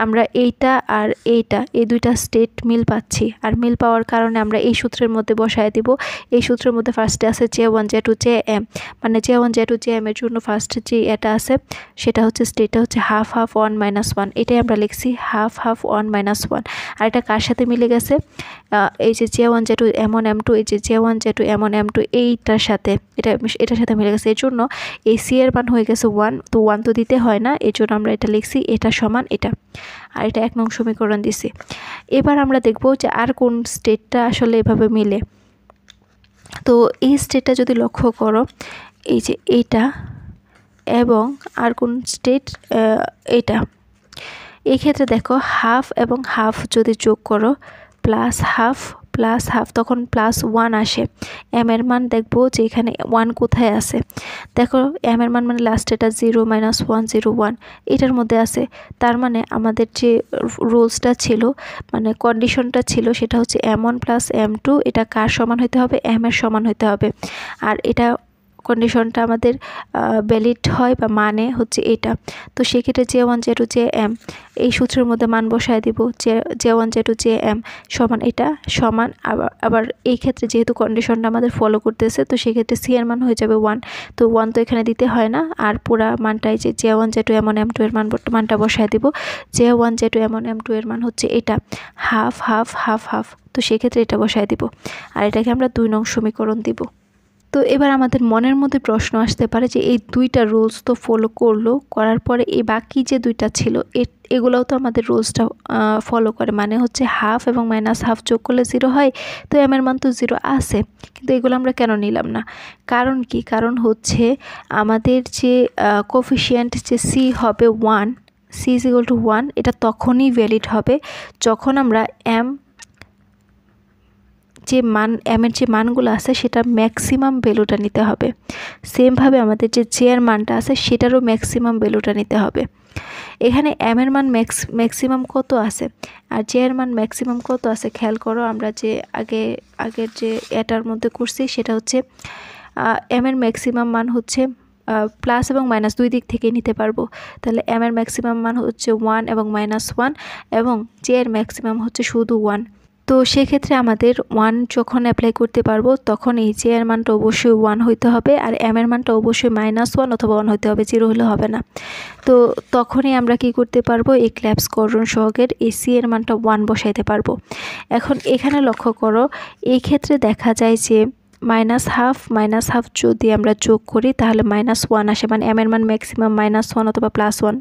আমরা এইটা আর এইটা, এই দুইটা স্টেট মিল পাচ্ছি, আর মিল পাওয়ার কারণে আমরা এই সূত্রের মধ্যে বসায় দিব। এই সূত্রের মধ্যে ফার্স্টে আছে J1 J2 Jm, মানে J1 J2 Jm এর জন্য ফার্স্ট যে এটা আছে সেটা হচ্ছে স্টেটটা হচ্ছে 1/2 1 - 1। এটাই আমরা লিখছি 1/2 1 - 1। আর এটা কার সাথে মিলে গেছে? এই যে J1 J2 M1 M2, এই যে J1 J2 M1 M2 এইটার সাথে, এটার সাথে মিলে গেছে। এর জন্য এই সি এর মান হয়ে গেছে 1। তো 1 তো দিতে হয় না, এই জন্য আমরা এটা লিখছি এটা সমান এটা। আর এটা 1 নং সমীকরণ দিছি। এবার আমরা দেখব যে আর কোন স্টেটটা আসলে এভাবে মিলে। তো এই স্টেটটা যদি লক্ষ্য করো, এই যে এইটা এবং আর কোন স্টেট, এটা। এই ক্ষেত্রে দেখো 1/2 এবং 1/2 যদি যোগ করো +1/2 তখন +1 আসে। m এর মান দেখবো যে এখানে 1 কোথায় আছে। দেখো m এর মান মানে লাস্ট এটা 0 - 1 0 1 এটার মধ্যে আছে। তার মানে আমাদের যে রুলসটা ছিল, মানে কন্ডিশনটা ছিল, সেটা হচ্ছে m1 + m2 এটা কার সমান হইতে হবে? m এর সমান হইতে হবে। আর এটা কন্ডিশনটা আমাদের ভ্যালিড হয় বা মানে হচ্ছে এটা। তো সেক্ষেত্রে J1 J2 Jm এই সূত্রের মধ্যে মান বসায় দিব, J1 J2 Jm সমান এটা সমান আবার এই ক্ষেত্রে যেহেতু কন্ডিশনটা আমাদের ফলো করতেছে তো সেক্ষেত্রে C এর মান হয়ে যাবে 1। তো 1 তো এখানে দিতে হয় না, আর পুরা মানটাই যে J1 J2 M1 M2 এর মানটা বসায় দিব। J1 J2 M1 M2 এর মান হচ্ছে এটা হাফ হাফ হাফ হাফ, তো সেক্ষেত্রে এটা বসায় দিব আর এটাকে আমরা 2 নং সমীকরণ দিব। তো এবার আমাদের মনের মধ্যে প্রশ্ন আসতে পারে যে এই দুইটা রুলস তো ফলো করলো, করার পরে এই বাকি যে দুইটা ছিল এগুলোও তো আমাদের রুলসটা ফলো করে, মানে হচ্ছে হাফ এবং মাইনাস হাফ যোগ করলে 0 হয়। তো এম এর মান তো 0 আছে, কিন্তু এগুলো আমরা কেন নিলাম না? কারণ কি? কারণ হচ্ছে আমাদের যে কোফিশিয়েন্ট যে C হবে 1, C is equal to 1, এটা তখনই ভ্যালিড হবে যখন আমরা এম এর যে মানগুলো আছে সেটা ম্যাক্সিমাম ভ্যালুটা নিতে হবে। সেমভাবে আমাদের যে J এর মানটা আছে সেটারও ম্যাক্সিমাম ভ্যালুটা নিতে হবে। এখানে এম এর মান ম্যাক্সিমাম কত আছে আর J এর মান ম্যাক্সিমাম কত আছে খেয়াল করো। আমরা যে আগের যে এটার মধ্যে করছি সেটা হচ্ছে এম এর ম্যাক্সিমাম মান হচ্ছে প্লাস এবং মাইনাস দুই দিক থেকে নিতে পারবো। তাহলে এম এর ম্যাক্সিমাম মান হচ্ছে 1 এবং -1 এবং J এর ম্যাক্সিমাম হচ্ছে শুধু 1। তো সেক্ষেত্রে আমাদের 1 যখন অ্যাপ্লাই করতে পারবো তখন এই J এর মানটা অবশ্যই 1 হইতে হবে আর M এর মানটা অবশ্যই -1 অথবা 1 হইতে হবে, 0 হলে হবে না। তো তখনই আমরা কি করতে পারবো, এই ক্ল্যাপস গঠন সহগের এই C এর মানটা 1 বসাইতে পারবো। এখন এখানে লক্ষ্য করো, এই ক্ষেত্রে দেখা যায় যে -হাফ যদি আমরা যোগ করি তাহলে -1 আসে, মানে M এর মান ম্যাক্সিমাম -1 অথবা +1,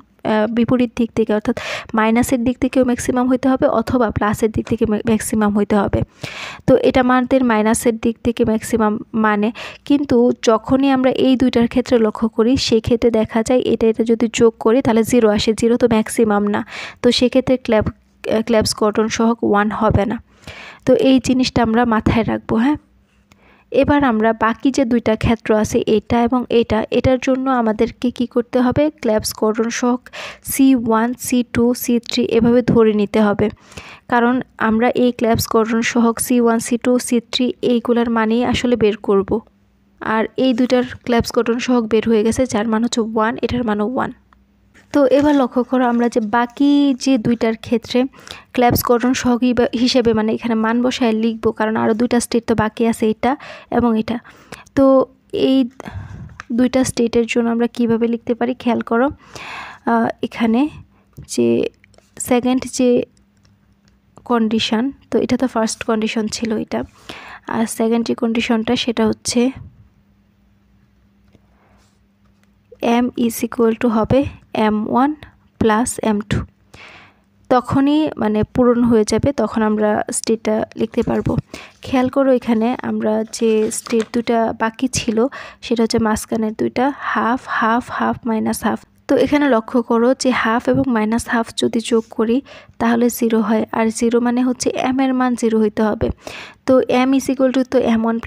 বিপরীত দিক থেকে অর্থাৎ মাইনাসের দিক থেকেও ম্যাক্সিমাম হইতে হবে অথবা প্লাসের দিক থেকে ম্যাক্সিমাম হইতে হবে। তো এটা আমাদের মাইনাসের দিক থেকে ম্যাক্সিমাম মানে, কিন্তু যখনই আমরা এই দুইটার ক্ষেত্রে লক্ষ্য করি সেই ক্ষেত্রে দেখা যায় এটা যদি যোগ করি তাহলে 0 আসে, 0 তো ম্যাক্সিমাম না। তো সেক্ষেত্রে ক্ল্যাপস গঠন সহগ 1 হবে না। তো এই জিনিসটা আমরা মাথায় রাখবো। হ্যাঁ, এবার আমরা বাকি যে দুইটা ক্ষেত্র আছে এটা এবং এটার জন্য আমাদেরকে কি করতে হবে, ক্ল্যাপস গঠন সহগ C1 C2 C3 এভাবে ধরে নিতে হবে, কারণ আমরা এই ক্ল্যাপস গঠন সহগ C1 C2 C3 এইগুলার মানেই আসলে বের করব। আর এই দুইটার ক্ল্যাপস গঠন সহগ বের হয়ে গেছে, যার মান হচ্ছে 1, এটার মানও 1। তো এবার লক্ষ্য করো, আমরা যে বাকি যে দুইটার ক্ষেত্রে ক্ল্যাপস গঠন সহগ হিসেবে মানে এখানে মান বসায় লিখবো, কারণ আরও দুইটা স্টেট তো বাকি আছে, এটা এবং এটা। তো এই দুইটা স্টেটের জন্য আমরা কিভাবে লিখতে পারি খেয়াল করো, এখানে যে সেকেন্ড যে কন্ডিশন, তো এটা তো ফার্স্ট কন্ডিশন ছিল এটা, আর সেকেন্ড যে কন্ডিশনটা সেটা হচ্ছে M is equal to হবে M1 plus M2, তখনই মানে পূরণ হয়ে যাবে, তখন আমরা স্টেটটা লিখতে পারবো। খেয়াল করো এখানে আমরা যে স্টেট দুটা বাকি ছিল সেটা হচ্ছে মাঝখানের দুইটা হাফ হাফ হাফ -হাফ। তো এখানে লক্ষ্য করো যে হাফ এবং -হাফ যদি যোগ করি তাহলে 0 হয়, আর 0 মানে হচ্ছে M এর মান 0 হইতে হবে। তো M is equal to তো M1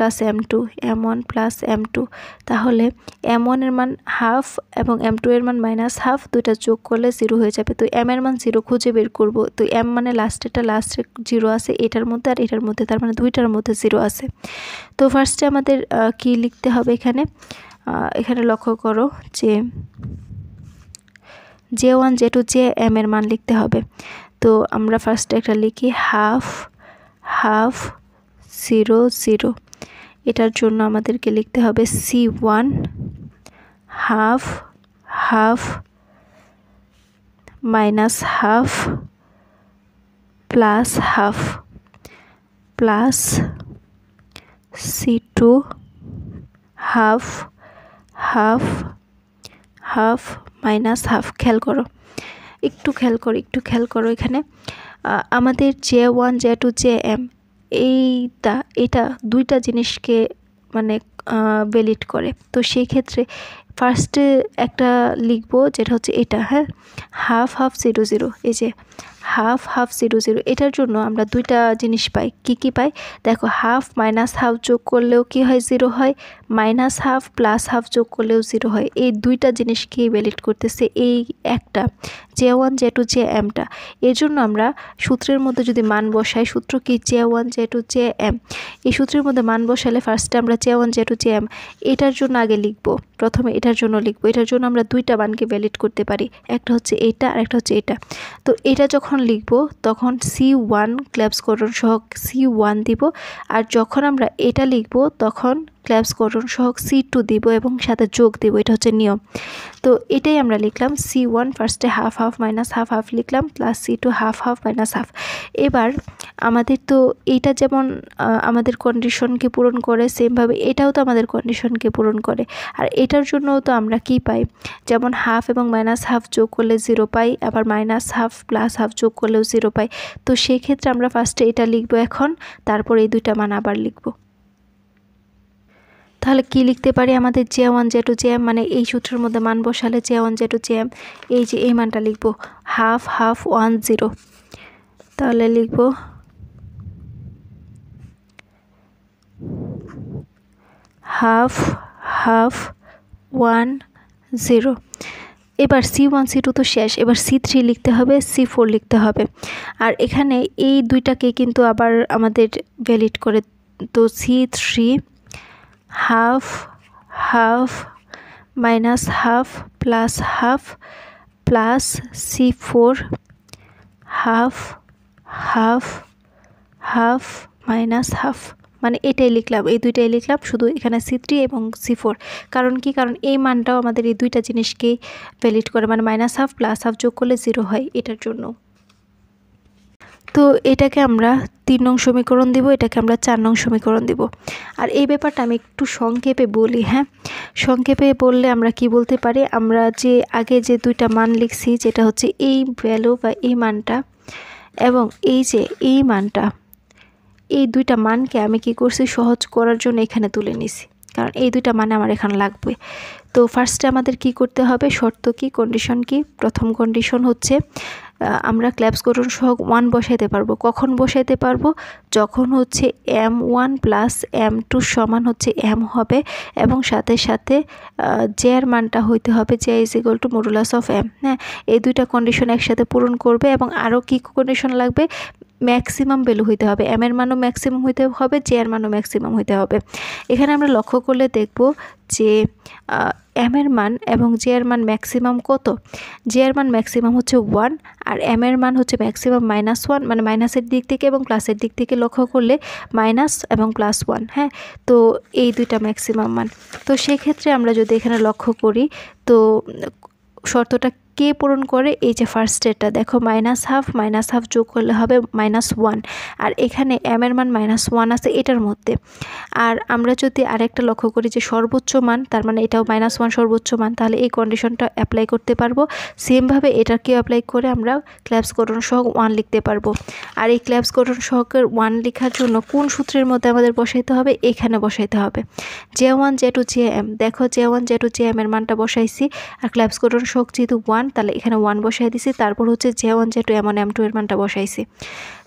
plus M2, তাহলে M1 এর মান হাফ এবং M2 এর মান -হাফ, দুইটা যোগ করলে 0 হয়ে যাবে। তো M এর মান 0 খুঁজে বের করব। তো M মানে লাস্টে 0 আছে এটার মধ্যে আর এটার মধ্যে, তার মানে দুইটার মধ্যে 0 আছে। তো ফার্স্টে আমাদের কি লিখতে হবে এখানে লক্ষ্য করো যে J1 J2 Jm এর মান লিখতে হবে। তো আমরা ফার্স্টে একটা লিখি হাফ হাফ 0 0, এটার জন্য আমাদেরকে লিখতে হবে C1 half half -half plus half plus C2 half half half -half. খেয়াল করো, একটু খেয়াল করো এখানে আমাদের J1 J2 Jm এটা দুইটা জিনিসকে মানে ভ্যালিড করে। তো সেই ক্ষেত্রে ফার্স্টে একটা লিখবো যেটা হচ্ছে এটা, হ্যাঁ, হাফ হাফ 0 0, এই যে হাফ হাফ 0 0, এটার জন্য আমরা দুইটা জিনিস পাই। কি পাই দেখো, হাফ মাইনাস হাফ যোগ করলেও কি হয় 0 হয়, মাইনাস হাফ প্লাস হাফ যোগ করলেও 0 হয়। এই দুইটা জিনিসকেই ভ্যালিড করতেছে এই একটা J1 J2 Jmটা। এর জন্য আমরা সূত্রের মধ্যে যদি মান বসাই, সূত্র কি J1 J2 Jm, এই সূত্রের মধ্যে মান বসালে ফার্স্টে আমরা J1 J2 Jm এটার জন্য আগে লিখব, প্রথমে এটার জন্য লিখব। এটার জন্য আমরা দুইটা মানকে ভ্যালিড করতে পারি, একটা হচ্ছে এটা আর একটা হচ্ছে এটা। তো এটা যখন লিখব তখন C1 ক্ল্যাপসকরণ সহ C1 দিব, আর যখন আমরা এটা লিখব তখন ক্ল্যাপসকরণ সহ C2 দিব এবং সাথে যোগ দিব। এটা হচ্ছে নিয়ম। তো এটাই আমরা লিখলাম C1 ফার্স্টে half half minus half half লিখলাম, plus C2 half half minus half. এবার আমাদের তো এইটা যেমন আমাদের কন্ডিশনকে পূরণ করে, সেমভাবে এটাও তো আমাদের কন্ডিশনকে পূরণ করে। আর এটার জন্যও তো আমরা কি পাই, যেমন হাফ এবং মাইনাস হাফ যোগ করলে 0 পাই, আবার মাইনাস হাফ প্লাস হাফ যোগ করলেও 0 পাই। তো সেই ক্ষেত্রে আমরা ফার্স্টে এটা লিখবো এখন, তারপর এই দুইটা মান আবার লিখব। তাহলে কি লিখতে পারি, আমাদের J1 J2 Jm মানে এই সূত্রের মধ্যে মান বসালে J1 J2 Jm, এই যে এই মানটা লিখব হাফ হাফ 1 0। তাহলে লিখব হাফ হাফ 1 0। এবার C1 C2 তো শেষ, এবার C3 লিখতে হবে, C4 লিখতে হবে। আর এখানে এই দুইটাকে কিন্তু আবার আমাদের ভ্যালিড করে। তো C3 half half minus half plus half plus C4 half half half minus half, মানে এটাই লিখলাম, এই দুইটাই লিখলাম, শুধু এখানে C3 এবং C4। কারণ কি, কারণ এই মানটাও আমাদের এই দুইটা জিনিসকেই ভ্যালিড করে, মানে মাইনাস হাফ প্লাস হাফ যোগ করলে 0 হয়, এটার জন্য। তো এটাকে আমরা 3 নং সমীকরণ দিব, এটাকে আমরা 4 নং সমীকরণ দিব। আর এই ব্যাপারটা আমি একটু সংক্ষেপে বলি। হ্যাঁ, সংক্ষেপে বললে আমরা কি বলতে পারি, আমরা যে আগে যে দুইটা মান লিখছি, যেটা হচ্ছে এই ভ্যালু বা এই মানটা এবং এই যে এই মানটা, এই দুইটা মানকে আমি কি করছি, সহজ করার জন্য এখানে তুলে নিছি, কারণ এই দুইটা মানে আমার এখানে লাগবে। তো ফার্স্টে আমাদের কি করতে হবে, শর্ত কি, কন্ডিশন কি। প্রথম কন্ডিশন হচ্ছে আমরা ক্ল্যাপসকরণ সহগ 1 বসাইতে পারবো। কখন বসাইতে পারবো, যখন হচ্ছে M1 প্লাস M2 সমান হচ্ছে M হবে এবং সাথে সাথে J এর মানটা হইতে হবে J is equal two modulus of M। হ্যাঁ, এই দুইটা কন্ডিশন একসাথে পূরণ করবে। এবং আরও কি কন্ডিশন লাগবে, ম্যাক্সিমাম ভ্যালু হইতে হবে, M এর মানও ম্যাক্সিমাম হইতে হবে, J এর মানও ম্যাক্সিমাম হইতে হবে। এখানে আমরা লক্ষ্য করলে দেখব যে M এর মান এবং J এর মান ম্যাক্সিমাম কত, J এর মান ম্যাক্সিমাম হচ্ছে 1 আর M এর মান হচ্ছে ম্যাক্সিমাম -1, মানে মাইনাসের দিক থেকে এবং প্লাসের দিক থেকে লক্ষ্য করলে মাইনাস এবং +1। হ্যাঁ, তো এই দুইটা ম্যাক্সিমাম মান। তো সেক্ষেত্রে আমরা যদি এখানে লক্ষ্য করি, তো শর্তটা কে পূরণ করে, এই যে ফার্স্ট এটা দেখো মাইনাস হাফ যোগ করলে হবে -1, আর এখানে M এর মান -1 আছে এটার মধ্যে। আর আমরা যদি আরেকটা লক্ষ্য করি যে সর্বোচ্চ মান, তার মানে এটাও -1 সর্বোচ্চ মান, তাহলে এই কন্ডিশনটা অ্যাপ্লাই করতে পারবো। সেমভাবে এটাকে অ্যাপ্লাই করে আমরা ক্ল্যাপসকরণ সহগ 1 লিখতে পারবো। আর এই ক্ল্যাপসকরণ সহগের 1 লেখার জন্য কোন সূত্রের মধ্যে আমাদের বসাইতে হবে, এখানে বসাইতে হবে J1 J2 Jm। দেখো J1 J2 Jm এর মানটা বসাইছি, আর ক্ল্যাপসকরণ সহগ যেহেতু 1, তাহলে এখানে 1 বসাই দিছি, তারপর হচ্ছে J1 J2 M1 M2 এর মানটা বসাইছি।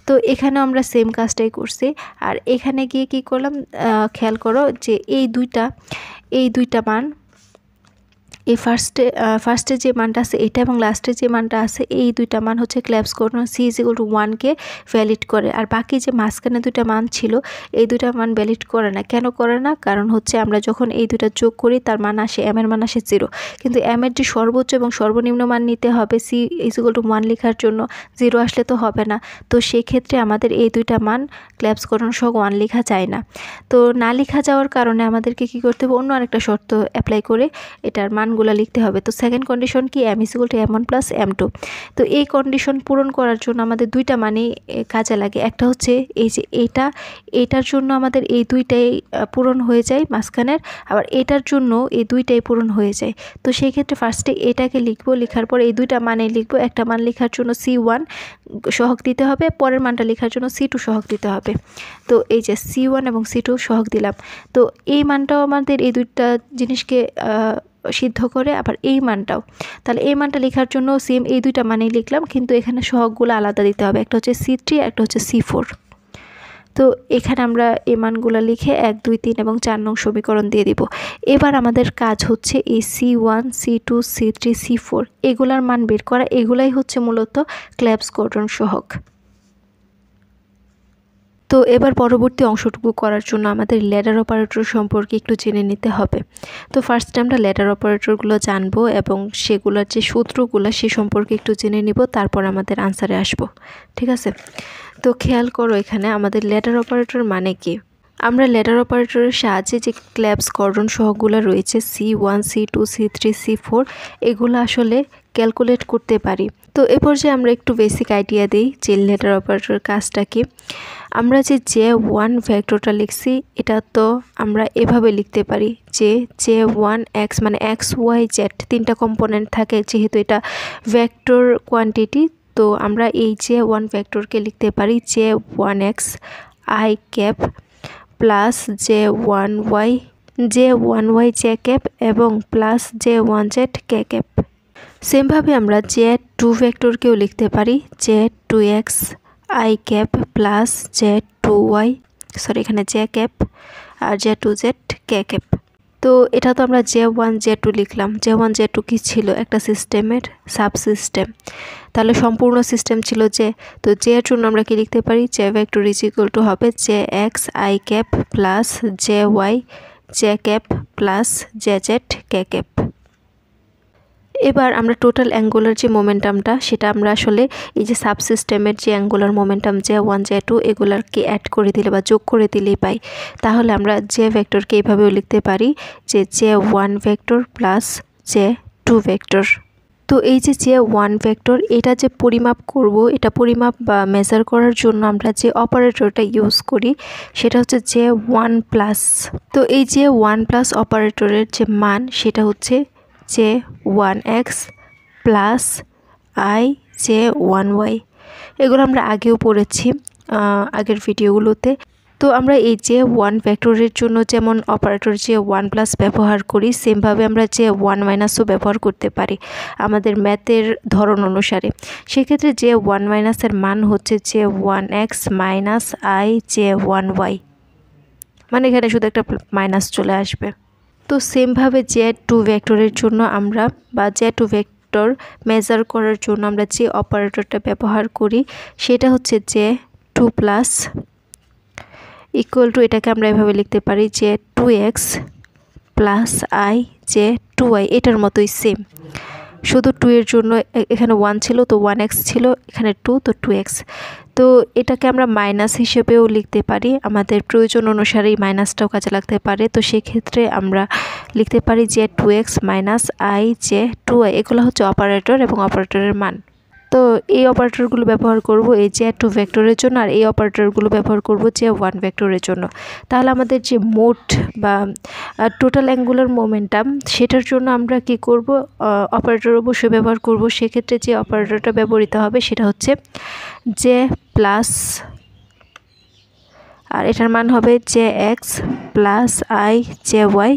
তো এখানে আমরা সেম কাজটাই করছি। আর এখানে গিয়ে কি করলাম, খেয়াল করো যে এই দুইটা মান, এই ফার্স্টে যে মানটা আছে এটা এবং লাস্টে যে মানটা আছে, এই দুইটা মান হচ্ছে ক্ল্যাপসকরণ C is equal to 1 K valid করে। আর বাকি যে মাঝখানে দুইটা মান ছিল, এই দুইটা মান ভ্যালিড করে না। কেন করে না, কারণ হচ্ছে আমরা যখন এই দুইটা যোগ করি তার মান আসে, M এর মান আসে 0, কিন্তু M এর যে সর্বোচ্চ এবং সর্বনিম্ন মান নিতে হবে C ইজ ইকুয়াল টু 1 লেখার জন্য, 0 আসলে তো হবে না। তো সেই ক্ষেত্রে আমাদের এই দুইটা মান ক্ল্যাপসকরণ সহগ 1 লেখা যায় না। তো না লেখা যাওয়ার কারণে আমাদেরকে কি করতে হবে, অন্য আরেকটা শর্ত অ্যাপ্লাই করে এটার মানগুলো লিখতে হবে। তো সেকেন্ড কন্ডিশন কি, M is equal two M1 plus M2। তো এই কন্ডিশন পূরণ করার জন্য আমাদের দুইটা মানই কাজে লাগে। একটা হচ্ছে এই যে এটার জন্য আমাদের এই দুইটাই পূরণ হয়ে যায় মাঝখানের, আবার এটার জন্য এই দুইটাই পূরণ হয়ে যায়। তো সেই ক্ষেত্রে ফার্স্টে এটাকে লিখবো, লেখার পর এই দুইটা মানে লিখবো। একটা মান লেখার জন্য C1 সহগ দিতে হবে, পরের মানটা লেখার জন্য C2 সহগ দিতে হবে। তো এই যে C1 এবং C2 সহগ দিলাম। তো এই মানটাও আমাদের এই দুইটা জিনিসকে সিদ্ধ করে আবার এই মানটাও, তাহলে এই মানটা লেখার জন্য সেম এই দুইটা মানেই লিখলাম, কিন্তু এখানে সহগগুলো আলাদা দিতে হবে, একটা হচ্ছে C3 একটা হচ্ছে C4। তো এখানে আমরা এই মানগুলো লিখে 1 2 3 এবং 4 নং সমীকরণ দিয়ে দিব। এবার আমাদের কাজ হচ্ছে এই C1 C2 C3 C4 এগুলার মান বের করা, এগুলাই হচ্ছে মূলত ক্লেবস গর্ডন সহগ। তো এবার পরবর্তী অংশটুকু করার জন্য আমাদের ল্যাডার অপারেটর সম্পর্কে একটু জেনে নিতে হবে। তো ফার্স্টে আমরা ল্যাডার অপারেটরগুলো জানবো এবং সেগুলোর যে সূত্রগুলো সে সম্পর্কে একটু জেনে নিব, তারপর আমাদের আনসারে আসব, ঠিক আছে? তো খেয়াল করো এখানে আমাদের ল্যাডার অপারেটর মানে কি। আমরা ল্যাডার অপারেটরের সাহায্যে যে ক্লেবস গর্ডন সহগগুলো রয়েছে C1 C2 C3 C4 এগুলো আসলে ক্যালকুলেট করতে পারি। তো এ পর্যায়ে আমরা একটু বেসিক আইডিয়া দিই যে ল্যাডার অপারেটরের কাজটা কি। আমরা যে J1 ভেক্টরটা লিখছি এটা তো আমরা এভাবে লিখতে পারি যে J1x মানে XYZ তিনটা কম্পোনেন্ট থাকে, যেহেতু এটা ভেক্টর কোয়ান্টিটি, তো আমরা এই J1 ভেক্টরকে লিখতে পারি J1x I cap plus J1y J cap এবং প্লাস J1z K ক্যাপ। সেমভাবে আমরা J2 ভেক্টরকেও লিখতে পারি J2x I cap plus J2y এখানে J ক্যাপ আর J2z K ক্যাপ। তো এটা তো আমরা J1 J2 লিখলাম। J1 J2 কি ছিল? একটা সিস্টেমের সাবসিস্টেম, তাহলে সম্পূর্ণ সিস্টেম ছিল J। তো J এর জন্য আমরা কি লিখতে পারি? J vector is equal to হবে Jx I cap plus Jy J cap plus Jz K cap. এবার আমরা টোটাল অ্যাঙ্গুলার যে মোমেন্টামটা সেটা আমরা আসলে এই যে সাবসিস্টেমের যে angular momentum J1 J2 এগুলারকে add করে দিলে বা যোগ করে দিলেই পাই। তাহলে আমরা J ভেক্টরকে এইভাবেও লিখতে পারি যে J1 vector plus J2 vector. তো এই যে J1 ভেক্টর এটা যে পরিমাপ করব, এটা পরিমাপ বা মেজার করার জন্য আমরা যে অপারেটরটা ইউজ করি সেটা হচ্ছে J1 প্লাস। তো এই J1 প্লাস অপারেটরের যে মান সেটা হচ্ছে J1x প্লাস I J1y। এগুলো আমরা আগেও পড়েছি আগের ভিডিওগুলোতে। তো আমরা এই J1 ভেক্টরের জন্য যেমন অপারেটর J1 প্লাস ব্যবহার করি, সেমভাবে আমরা J1 মাইনাসও ব্যবহার করতে পারি আমাদের ম্যাথের ধরন অনুসারে। সেক্ষেত্রে J1 মাইনাসের মান হচ্ছে J1x মাইনাস I J1y, মানে এখানে শুধু একটা মাইনাস চলে আসবে। তো সেমভাবে J2 ভেক্টরের জন্য আমরা বা J2 ভেক্টর মেজার করার জন্য আমরা যে অপারেটরটা ব্যবহার করি সেটা হচ্ছে J2 প্লাস ইকুয়াল টু, এটাকে আমরা এভাবে লিখতে পারি J2x প্লাস I J2y। এটার মতোই সেম, শুধু 2 এর জন্য এখানে 1 ছিল তো 1x ছিল, এখানে 2 তো 2x। তো এটাকে আমরা মাইনাস হিসেবেও লিখতে পারি, আমাদের প্রয়োজন অনুসারে এই মাইনাসটাও কাজে লাগতে পারে। তো সেক্ষেত্রে আমরা লিখতে পারি J2x মাইনাস I J2y। এগুলো হচ্ছে অপারেটর এবং অপারেটরের মান। তো এই অপারেটরগুলো ব্যবহার করব এই J2 ভেক্টরের জন্য, আর এই অপারেটরগুলো ব্যবহার করব J1 ভেক্টরের জন্য। তাহলে আমাদের যে মোট বা টোটাল অ্যাঙ্গুলার মোমেন্টাম সেটার জন্য আমরা কি করব? অপারেটর অবশ্যই ব্যবহার করব। সেক্ষেত্রে যে অপারেটরটা ব্যবহৃত হবে সেটা হচ্ছে J প্লাস, আর এটার মান হবে Jx প্লাস I Jy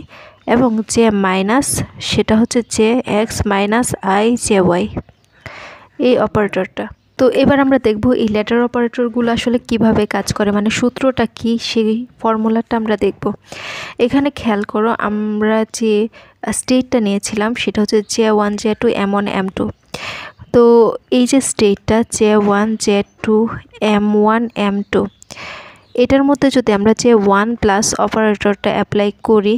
এবং J মাইনাস, সেটা হচ্ছে Jx মাইনাস I Jy, এই অপারেটরটা। তো এবার আমরা দেখব এই ল্যাডার অপারেটরগুলো আসলে কিভাবে কাজ করে, মানে সূত্রটা কি সেই ফর্মুলাটা আমরা দেখব। এখানে খেয়াল করো আমরা যে স্টেটটা নিয়েছিলাম সেটা হচ্ছে J1 J2 M1 M2। তো এই যে স্টেটটা J1 J2 M1 M2, এটার মধ্যে যদি আমরা J1 প্লাস অপারেটরটা অ্যাপ্লাই করি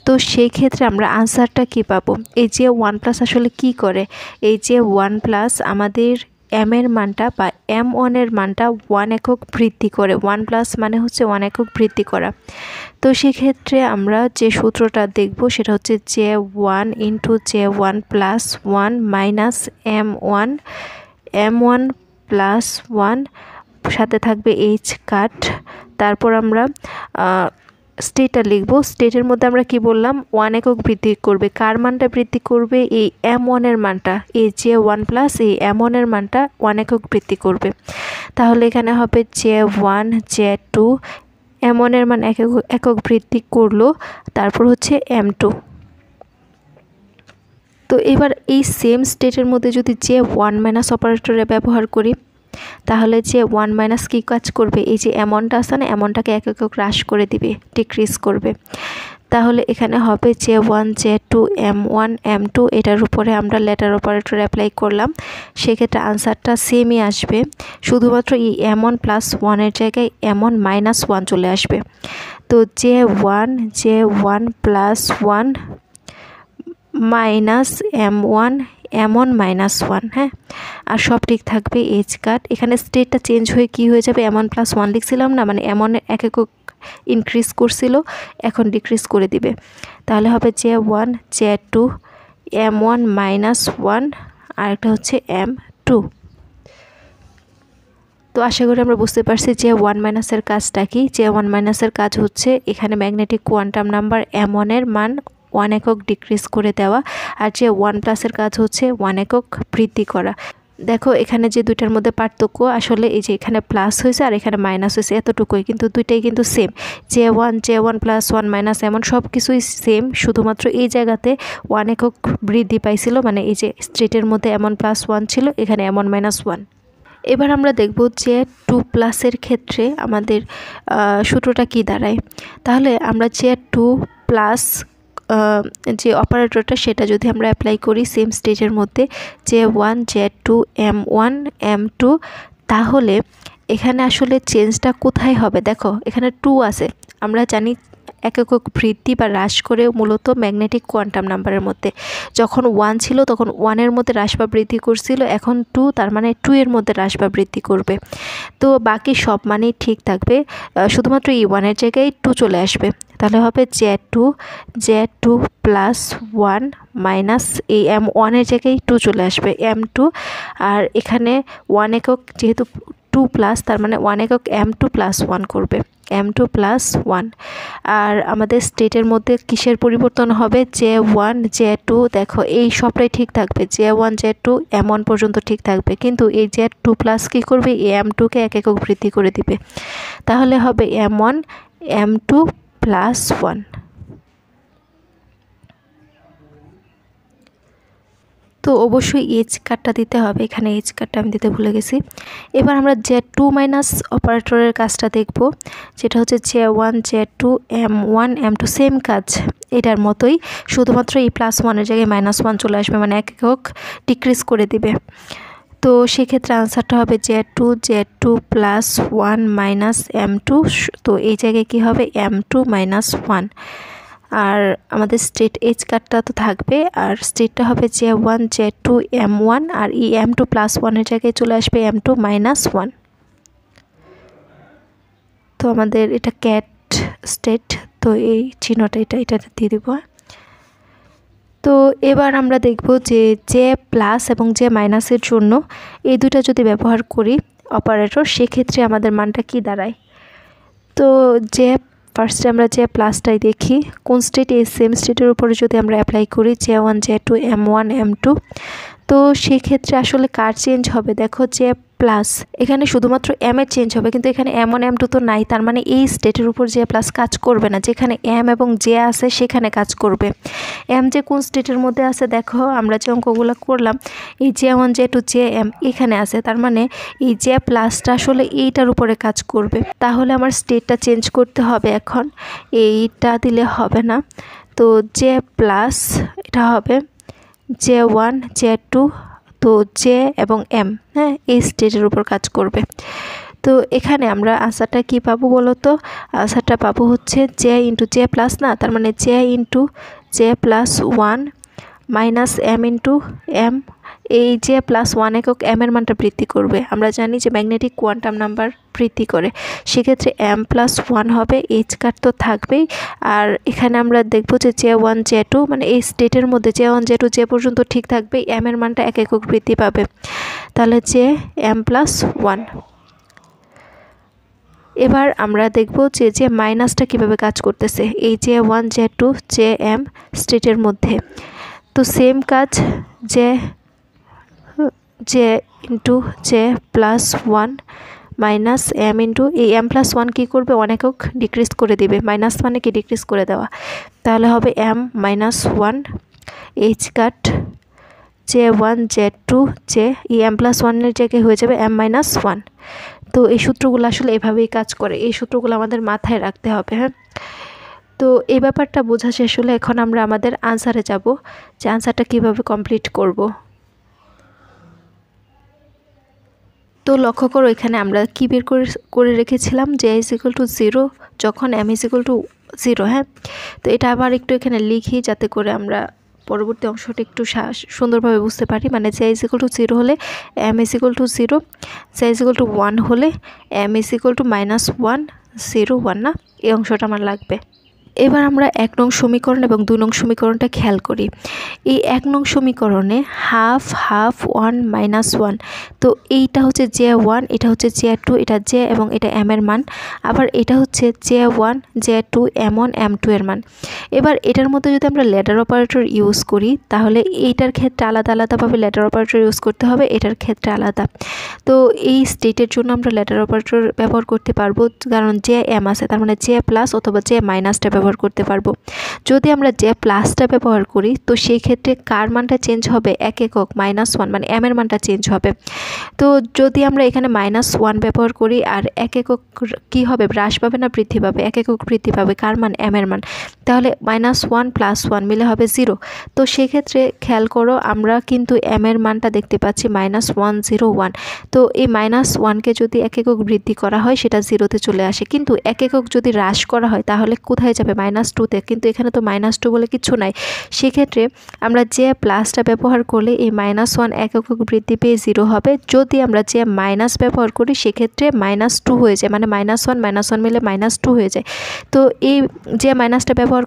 তো সেই ক্ষেত্রে আমরা আনসারটা কি পাবো? এই J1 প্লাস আসলে কি করে? এই J1 প্লাস আমাদের m এর মানটা বা M1 এর মানটা 1 একক বৃদ্ধি করে। 1 প্লাস মানে হচ্ছে 1 একক বৃদ্ধি করা। তো সেক্ষেত্রে আমরা যে সূত্রটা দেখব সেটা হচ্ছে J1 into J1 plus 1 minus M1 plus 1, সাথে থাকবে H কাট। তারপর আমরা স্টেটটা লিখব। স্টেটের মধ্যে আমরা কি বললাম? 1 একক বৃদ্ধি করবে। কার মানটা বৃদ্ধি করবে? এই M1 এর মানটা। এই J1 প্লাস এই M1 এর মানটা 1 একক বৃদ্ধি করবে। তাহলে এখানে হবে J1 J2, M1 এর মান একক বৃদ্ধি করলো, তারপর হচ্ছে M2। তো এবার এই সেম স্টেটের মধ্যে যদি যে 1 মাইনাস অপারেটরে ব্যবহার করি, তাহলে যে 1 মাইনাস কী কাজ করবে, এই যে এমনটা আছে না, এমনটাকে এক একক হ্রাস করে দিবে, ডিক্রিজ করবে। তাহলে এখানে হবে J1 J2 M1 M2, এটার উপরে আমরা লেটার অপারেটর অ্যাপ্লাই করলাম, সেক্ষেত্রে আনসারটা সেমই আসবে, শুধুমাত্র এই M1 প্লাস 1-এর জায়গায় M1 মাইনাস 1 চলে আসবে। তো J1 plus 1 minus M1 minus 1, হ্যাঁ, আর সব ঠিক থাকবে, এজ কাট। এখানে স্টেটটা চেঞ্জ হয়ে কি হয়ে যাবে, M1 প্লাস 1 লিখছিলাম না, মানে M1-এর এক একক ইনক্রিজ করছিল, এখন ডিক্রিজ করে দিবে। তাহলে হবে J1 J2 M1 মাইনাস 1, আর একটা হচ্ছে M2। তো আশা করি আমরা বুঝতে পারছি যে 1 মাইনাসের কাজটা কি। যে 1 মাইনাসের কাজ হচ্ছে এখানে ম্যাগনেটিক কোয়ান্টাম নাম্বার M1-এর মান 1 একক ডিক্রিজ করে দেওয়া, আর যে 1 প্লাসের কাজ হচ্ছে 1 একক বৃদ্ধি করা। দেখো এখানে যে দুইটার মধ্যে পার্থক্য, আসলে এই যে এখানে প্লাস হয়েছে আর এখানে মাইনাস হয়েছে, এতটুকুই, কিন্তু দুইটাই কিন্তু সেম। J1 প্লাস 1 মাইনাস এমন সব কিছুই সেম, শুধুমাত্র এই জায়গাতে 1 একক বৃদ্ধি পাইছিল, মানে এই যে স্ট্রেটের মধ্যে M1 প্লাস 1 ছিল, এখানে M1 মাইনাস 1। এবার আমরা দেখব যে 2 প্লাসের ক্ষেত্রে আমাদের সূত্রটা কি দাঁড়ায়। তাহলে আমরা যে 2 প্লাস যে অপারেটরটা সেটা যদি আমরা অ্যাপ্লাই করি সেম স্টেজের মধ্যে, J1 J2 M1 M2, তাহলে এখানে আসলে চেঞ্জটা কোথায় হবে, দেখো এখানে 2 আছে, আমরা জানি এক একক বৃদ্ধি বা হ্রাস করে মূলত ম্যাগনেটিক কোয়ান্টাম নাম্বারের মধ্যে। যখন 1 ছিল তখন 1-এর মধ্যে হ্রাস বা বৃদ্ধি করছিল, এখন 2, তার মানে 2-এর মধ্যে হ্রাস বা বৃদ্ধি করবে। তো বাকি সব মানেই ঠিক থাকবে, শুধুমাত্র এই 1-এর জায়গায় 2 চলে আসবে। তাহলে হবে J2 প্লাস 1 মাইনাস এই M1-এর জায়গায় 2 চলে আসবে M2, আর এখানে 1 একক যেহেতু 2 প্লাস, তার মানে 1 একক M2 প্লাস 1 করবে, M2 প্লাস 1। আর আমাদের স্টেটের মধ্যে কিসের পরিবর্তন হবে, J1 J2, দেখো এই সবটাই ঠিক থাকবে, J1 J2 M1 পর্যন্ত ঠিক থাকবে, কিন্তু এই J2 প্লাস কী করবে, এই M2-কে এক একক বৃদ্ধি করে দিবে। তাহলে হবে M1 M2 প্লাস 1। তো অবশ্যই এজ কাটটা দিতে হবে, এখানে এজ কাটটা আমি দিতে ভুলে গেছি। এবার আমরা J2 মাইনাস অপারেটরের কাজটা দেখব, যেটা হচ্ছে J1 J2 M1 M2, same কাজ এটার মতোই, শুধুমাত্র এই প্লাস 1-এর জায়গায় মাইনাস 1 চলে আসবে, মানে এক একক ডিক্রিজ করে দিবে। তো সেক্ষেত্রে আনসারটা হবে J2 প্লাস 1 মাইনাস M2, তো এই জায়গায় কি হবে, M2 মাইনাস 1। আর আমাদের স্টেট এজ কাটটা তো থাকবে, আর স্টেটটা হবে J1 J2 M1, আর এই M2 প্লাস 1-এর জায়গায় চলে আসবে M2 মাইনাস 1। তো আমাদের এটা ক্যাট স্টেট, তো এই চিহ্নটা এটা দিয়ে দিব। তো এবার আমরা দেখব যে জে প্লাস এবং জে মাইনাসের জন্য এই দুটা যদি ব্যবহার করি অপারেটর, সেক্ষেত্রে আমাদের মানটা কি দাঁড়ায়। তো জে ফার্স্টে আমরা জে প্লাসটাই দেখি, কোন স্টেট, এই সেম স্টেটের উপরে যদি আমরা অ্যাপ্লাই করি J1 J2 M1 M2, তো সেক্ষেত্রে আসলে কার চেঞ্জ হবে, দেখো জে প্লাস এখানে শুধুমাত্র এম এর চেঞ্জ হবে, কিন্তু এখানে M1 M2 তো নাই, তার মানে এই স্টেটের উপর জে প্লাস কাজ করবে না, যেখানে এম এবং জে আছে সেখানে কাজ করবে। এম যে কোন স্টেটের মধ্যে আছে, দেখো আমরা যে অঙ্কগুলো করলাম এই J1 J2 JM এখানে আছে, তার মানে এই জে প্লাসটা আসলে এইটার উপরে কাজ করবে। তাহলে আমার স্টেটটা চেঞ্জ করতে হবে, এখন এইটা দিলে হবে না, তো জে প্লাস এটা হবে J1 J2, তো জে এবং এম, হ্যাঁ, এই স্টেজের উপর কাজ করবে। তো এখানে আমরা আনসারটা কি পাবো বলো তো, আনসারটা পাবো হচ্ছে জে ইন্টু জে প্লাস, না, তার মানে J into J plus 1 minus M into M, এই জে প্লাস 1 একক এম এর মানটা বৃদ্ধি করবে। আমরা জানি যে ম্যাগনেটিক কোয়ান্টাম নাম্বার বৃদ্ধি করে, সেক্ষেত্রে এম প্লাস 1 হবে, এইচ কাট তো থাকবেই। আর এখানে আমরা দেখব যে J1 J2, মানে এই স্টেটের মধ্যে J1 J2 যে পর্যন্ত ঠিক থাকবে, এম এর মানটা এক একক বৃদ্ধি পাবে, তাহলে জে এম প্লাস 1। এবার আমরা দেখব যে যে মাইনাসটা কীভাবে কাজ করতেছে এই J1 J2 JM স্টেটের মধ্যে। তো সেম কাজ, J into J plus 1 minus M into এই এম প্লাস 1 কী করবে, 1 একক ডিক্রিজ করে দিবে, মাইনাস মানে কি ডিক্রিজ করে দেওয়া, তাহলে হবে এম মাইনাস 1 এইচ কাট J1 J2 J m+1 জায়গায় হয়ে যাবে m-1। তো এই সূত্রগুলো আসলে এভাবেই কাজ করে, এই সূত্রগুলো আমাদের মাথায় রাখতে হবে। হ্যাঁ, তো এই ব্যাপারটা বোঝা শেষ হলে এখন আমরা আমাদের আনসারে যাব, যে আনসারটা কিভাবে কমপ্লিট করব। তো লক্ষ্য করো এখানে আমরা কি বের করে রেখেছিলাম, যে j=0 যখন m=0। হ্যাঁ, তো এটা আবার একটু এখানে লিখি যাতে করে আমরা পরবর্তী অংশটা একটু সুন্দরভাবে বুঝতে পারি। মানে j=0 হলে m=0, j=1 হলে m=-1 0 1 না, এই অংশটা আমার লাগবে। এবার আমরা 1 নং সমীকরণ এবং 2 নং সমীকরণটা খেয়াল করি। এই 1 নং সমীকরণে হাফ 1 - 1, তো এইটা হচ্ছে J1, এটা হচ্ছে J2, এটা J এবং এটা m এর মান। আবার এটা হচ্ছে J1 J2 M1 M2 এর মান। এবার এটার মধ্যে যদি আমরা ল্যাডার অপারেটর ইউজ করি তাহলে এইটার ক্ষেত্রে আলাদাভাবে ল্যাডার অপারেটর ইউজ করতে হবে, এটার ক্ষেত্রে আলাদা। তো এই স্টেটের জন্য আমরা ল্যাডার অপারেটর ব্যবহার করতে পারবো, কারণ Jm আছে, তার মানে J+ অথবা J- ব্যবহার করতে পারবো। যদি আমরা J+ ব্যবহার করি তো সেই ক্ষেত্রে কার মানটা চেঞ্জ হবে, এক একক -1, মানে m এর মানটা চেঞ্জ হবে। তো যদি আমরা এখানে -1 ব্যবহার করি আর এক একক কি হবে, হ্রাস পাবে না বৃদ্ধি পাবে, এক একক বৃদ্ধি পাবে, কার মান, m এর মান। তাহলে -1 + 1 মিলে হবে 0। তো সেক্ষেত্রে খেয়াল করো আমরা কিন্তু m এর মানটা দেখতে পাচ্ছি -101। তো এই -1কে যদি এক একক বৃদ্ধি করা হয় সেটা 0-তে চলে আসে, কিন্তু এক একক যদি হ্রাস করা হয় তাহলে কোথায় যাবে, -2-তে। কিন্তু এখানে তো -2 বলে কিছু নাই, সেক্ষেত্রে আমরা J+ ব্যবহার করলে এই -1 এক একক বৃদ্ধি পেয়ে 0 হবে। যদি আমরা J- ব্যবহার করি সেক্ষেত্রে -2 হয়ে যায়, মানে -1 মিলে -2 হয়ে যায়। তো এই J- ব্যবহার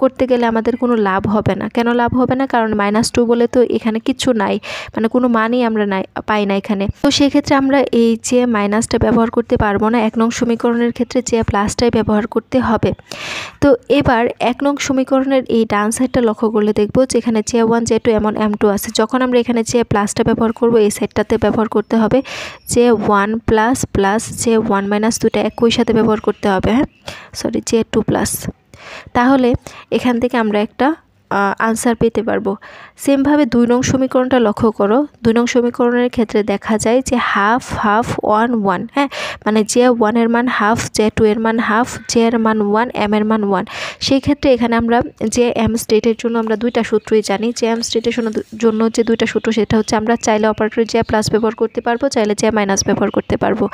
করতে গেলে আমাদের কোনো লাভ হবে না। কেন লাভ হবে না, কারণ -2 বলে তো এখানে কিছু নাই, মানে কোনো মানই আমরা পাই না এখানে। তো সেক্ষেত্রে আমরা এই J- ব্যবহার করতে পারবো না, 1 নং সমীকরণের ক্ষেত্রে J+টাই ব্যবহার করতে হবে। তো এবার 1 নং সমীকরণের এই ডান সাইডটা লক্ষ্য করলে দেখব যে এখানে J1 J2 এমন M2 আছে। যখন আমরা এখানে J+টা ব্যবহার করব এই সাইডটাতে ব্যবহার করতে হবে J1+ J1- দুটা একই সাথে ব্যবহার করতে হবে। হ্যাঁ, সরি, J2+। তাহলে এখান থেকে আমরা একটা আনসার পেতে পারবো। সেমভাবে 2 নং সমীকরণটা লক্ষ্য করো। 2 নং সমীকরণের ক্ষেত্রে দেখা যায় যে হাফ 1 1। হ্যাঁ, মানে J1 এর মান হাফ, J2 এর মান হাফ, J এর মান 1, M এর মান 1। সেই ক্ষেত্রে এখানে আমরা Jm স্টেটের জন্য আমরা দুইটা সূত্রই জানি। Jm স্টেটের জন্য যে দুইটা সূত্র, সেটা হচ্ছে আমরা চাইলে অপারেটর J+ ব্যবহার করতে পারবো, চাইলে J- ব্যবহার করতে পারবো।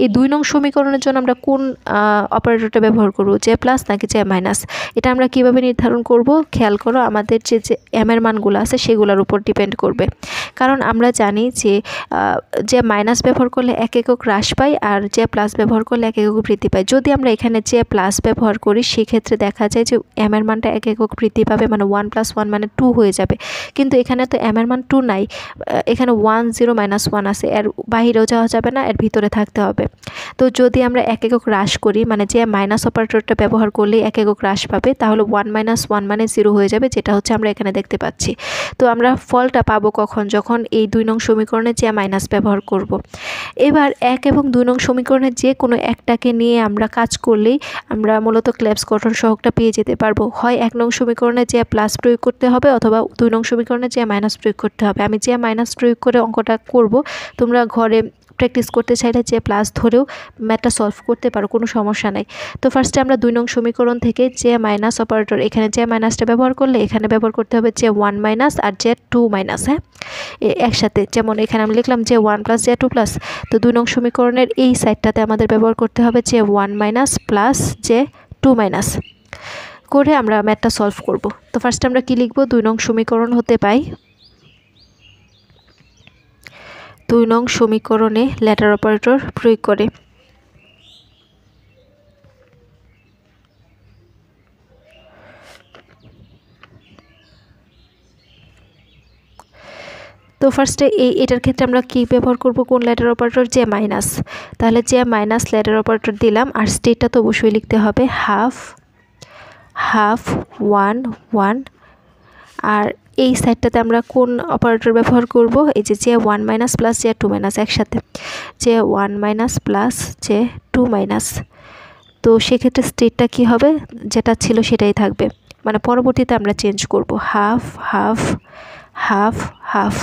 এই 2 নং সমীকরণের জন্য আমরা কোন অপারেটরটা ব্যবহার করব, J+ নাকি J-? এটা আমরা কিভাবে নির্ধারণ করব, খেয়াল করো আমাদের যে m এর মানগুলো আছে সেগুলোর উপর ডিপেন্ড করবে। কারণ আমরা জানি যে J- ব্যবহার করলে এক একক হ্রাস পায় আর J+ ব্যবহার করলে এক একক বৃদ্ধি পায়। যদি আমরা এখানে J+ ব্যবহার করি সেক্ষেত্রে দেখা যায় যে m এর মানটা এক একক বৃদ্ধি পাবে, মানে 1 + 1 মানে 2 হয়ে যাবে। কিন্তু এখানে তো m এর মান 2 নাই, এখানে 1 0 -1 আছে, এর বাহিরেও যাওয়া যাবে না, এর ভিতরে থাকতে হবে। তো যদি আমরা এক একক হ্রাস করি, মানে J- অপারেটরটা ব্যবহার করলে এক একক হ্রাস পাবে, তাহলে 1 - 1 মানে 0 হয়ে যাবে, যেটা হচ্ছে আমরা এখানে দেখতে পাচ্ছি। তো আমরা ফলটা পাবো কখন, যখন এই 2 নং সমীকরণে J- ব্যবহার করব। এবার 1 এবং 2 নং সমীকরণের যে কোনো একটাকে নিয়ে আমরা কাজ করলেই আমরা মূলত ক্লেবস গঠন সহগটা পেয়ে যেতে পারবো। হয় 1 নং সমীকরণে J+ প্রয়োগ করতে হবে অথবা 2 নং সমীকরণে J- প্রয়োগ করতে হবে। আমি J- প্রয়োগ করে অঙ্কটা করব, তোমরা ঘরে প্র্যাকটিস করতে চাইলে J+ ধরেও ম্যাথটা সলভ করতে পারো, কোনো সমস্যা নাই। তো ফার্স্টে আমরা 2 নং সমীকরণ থেকে J- অপারেটর, এখানে J- ব্যবহার করলে এখানে ব্যবহার করতে হবে J1- আর J2-। হ্যাঁ, একসাথে, যেমন এখানে আমি লিখলাম J1 + J2+। তো 2 নং সমীকরণের এই সাইডটাতে আমাদের ব্যবহার করতে হবে J1- প্লাস J2- করে আমরা ম্যাথটা সলভ করব। তো ফার্স্টে আমরা কি লিখব, 2 নং সমীকরণ হতে পাই 2 নং সমীকরণে ল্যাডার অপারেটর প্রয়োগ করে তো ফার্স্টে এটার ক্ষেত্রে আমরা কি ব্যবহার করব, কোন ল্যাডার অপারেটর, J-। তাহলে J- ল্যাডার অপারেটর দিলাম, আর স্টেটটা তো অবশ্যই লিখতে হবে হাফ 1 1। আর এই সাইডটাতে আমরা কোন অপারেটর ব্যবহার করব, এই যে J1- প্লাস J2- একসাথে, J1- প্লাস J2-। তো সেক্ষেত্রে স্টেটটা কি হবে, যেটা ছিল সেটাই থাকবে, মানে পরবর্তীতে আমরা চেঞ্জ করব, হাফ হাফ হাফ।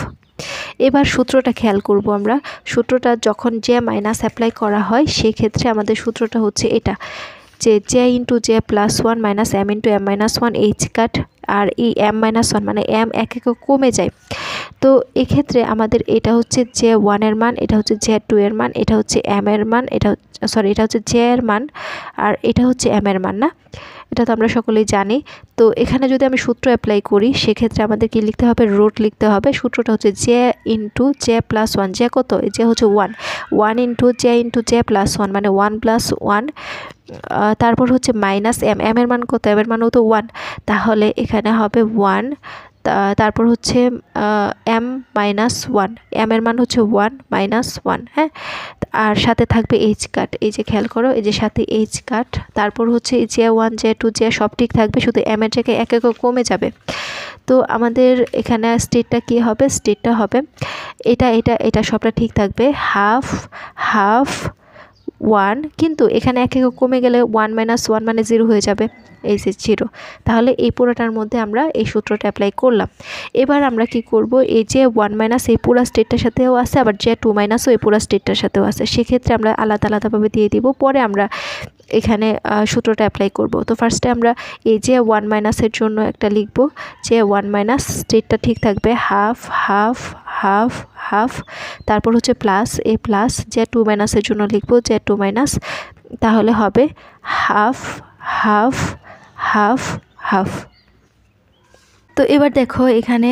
এবার সূত্রটা খেয়াল করব আমরা। সূত্রটা যখন জে মাইনাস অ্যাপ্লাই করা হয় সেক্ষেত্রে আমাদের সূত্রটা হচ্ছে এটা, যে J into J plus one minus M into M minus one H cut, আর এই এম মাইনাস ওয়ান মানে এম এক এক কমে যায়। তো এক্ষেত্রে আমাদের এটা হচ্ছে জে ওয়ানের মান, এটা হচ্ছে জে টু এর মান, এটা হচ্ছে এম এর মান, এটা এটা হচ্ছে জে এর মান, আর এটা হচ্ছে এম এর মান না, এটা তো আমরা সকলেই জানি। তো এখানে যদি আমি সূত্র অ্যাপ্লাই করি সেক্ষেত্রে আমাদের কি লিখতে হবে, রুট লিখতে হবে। সূত্রটা হচ্ছে J into J plus one, J কত, জে হচ্ছে one into J plus one মানে ওয়ান প্লাস ওয়ান, তারপর হচ্ছে মাইনাস এম, এম এর মান কত, এম এর মানও তো ওয়ান, তাহলে এখানে হবে ওয়ান, তারপর হচ্ছে এম মাইনাস ওয়ান, এম এর মান হচ্ছে ওয়ান মাইনাস ওয়ান, হ্যাঁ, আর সাথে থাকবে এইচ কাট, এই যে খেয়াল করো এই যে সাথে এইচ কাট, তারপর হচ্ছে J one J two J সব ঠিক থাকবে, শুধু এম এর জায়গায় এক এক কমে যাবে। তো আমাদের এখানে স্টেটটা কি হবে, স্টেটটা হবে এটা এটা এটা সবটা ঠিক থাকবে, হাফ হাফ ওয়ান, কিন্তু এখানে এক এক কমে গেলে ওয়ান মাইনাস ওয়ান মানে জিরো হয়ে যাবে, এই যে জিরো। তাহলে এই পুরোটার মধ্যে আমরা এই সূত্রটা অ্যাপ্লাই করলাম। এবার আমরা কি করব, এই যে ওয়ান মাইনাস এই পুরো স্টেটটার সাথেও আছে, আবার যে টু মাইনাসও এই পুরো স্টেটটার সাথেও আছে, সেক্ষেত্রে আমরা আলাদা আলাদাভাবে দিয়ে দিব, পরে আমরা এখানে সূত্রটা অ্যাপ্লাই করব। তো ফার্স্টে আমরা এই যে ওয়ান মাইনাসের জন্য একটা লিখব, যে ওয়ান মাইনাস স্টেটটা ঠিক থাকবে হাফ হাফ হাফ হাফ, তারপর হচ্ছে প্লাস, এই প্লাস যে টু মাইনাসের জন্য লিখব যে টু মাইনাস, তাহলে হবে হাফ হাফ হাফ হাফ। তো এবার দেখো এখানে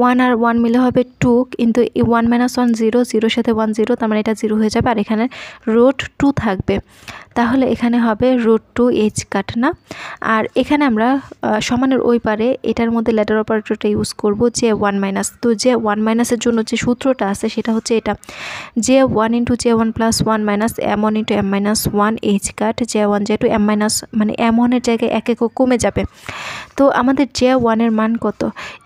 ওয়ান আর ওয়ান মিলে হবে টু, কিন্তু ওয়ান মাইনাস ওয়ান জিরো, জিরোর সাথে ওয়ান জিরো, তার মানে এটা জিরো হয়ে যাবে, আর এখানে রুট টু থাকবে, তাহলে এখানে হবে রুট টু এইচ কাট না। আর এখানে আমরা সমানের ওই পারে এটার মধ্যে লেটার অপারেটরটা ইউজ করব, যে ওয়ান মাইনাস। তো যে ওয়ান মাইনাসের জন্য যে সূত্রটা আছে সেটা হচ্ছে এটা, যে one into J one plus one minus M one into M minus one H cut, J one J two M minus মানে এম ওয়ানের জায়গায় এক এক কমে যাবে। তো আমাদের জে ওয়ানের মান কত,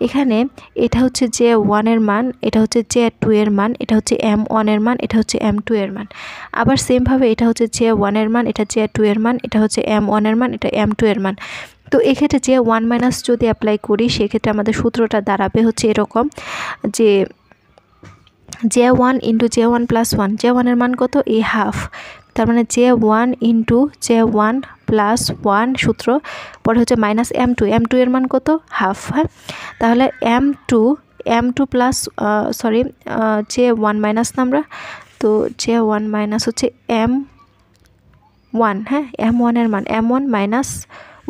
এখানে এটা হচ্ছে জে ওয়ানের মান, এটা হচ্ছে জে টু এর মান, এটা হচ্ছে এম ওয়ানের মান, এটা হচ্ছে এম টু এর মান। আবার সেমভাবে এটা হচ্ছে জে ওয়ানের মান, এটা জে টু এর মান, এটা হচ্ছে এম ওয়ানের মান, এটা এম টু এর মান। তো এক্ষেত্রে যে ওয়ান মাইনাস যদি অ্যাপ্লাই করি সেক্ষেত্রে আমাদের সূত্রটা দাঁড়াবে হচ্ছে এরকম, যে J one into J one plus one, J ওয়ানের মান কত, এই হাফ, তার মানে J one into J one plus one সূত্র, পরে হচ্ছে minus M two, M two এর মান কত, হাফ, হ্যাঁ, তাহলে M two plus sorry J one minus না আমরা, তো জে ওয়ান মাইনাস হচ্ছে এম ওয়ান, হ্যাঁ, এম ওয়ানের মান এম ওয়ান মাইনাস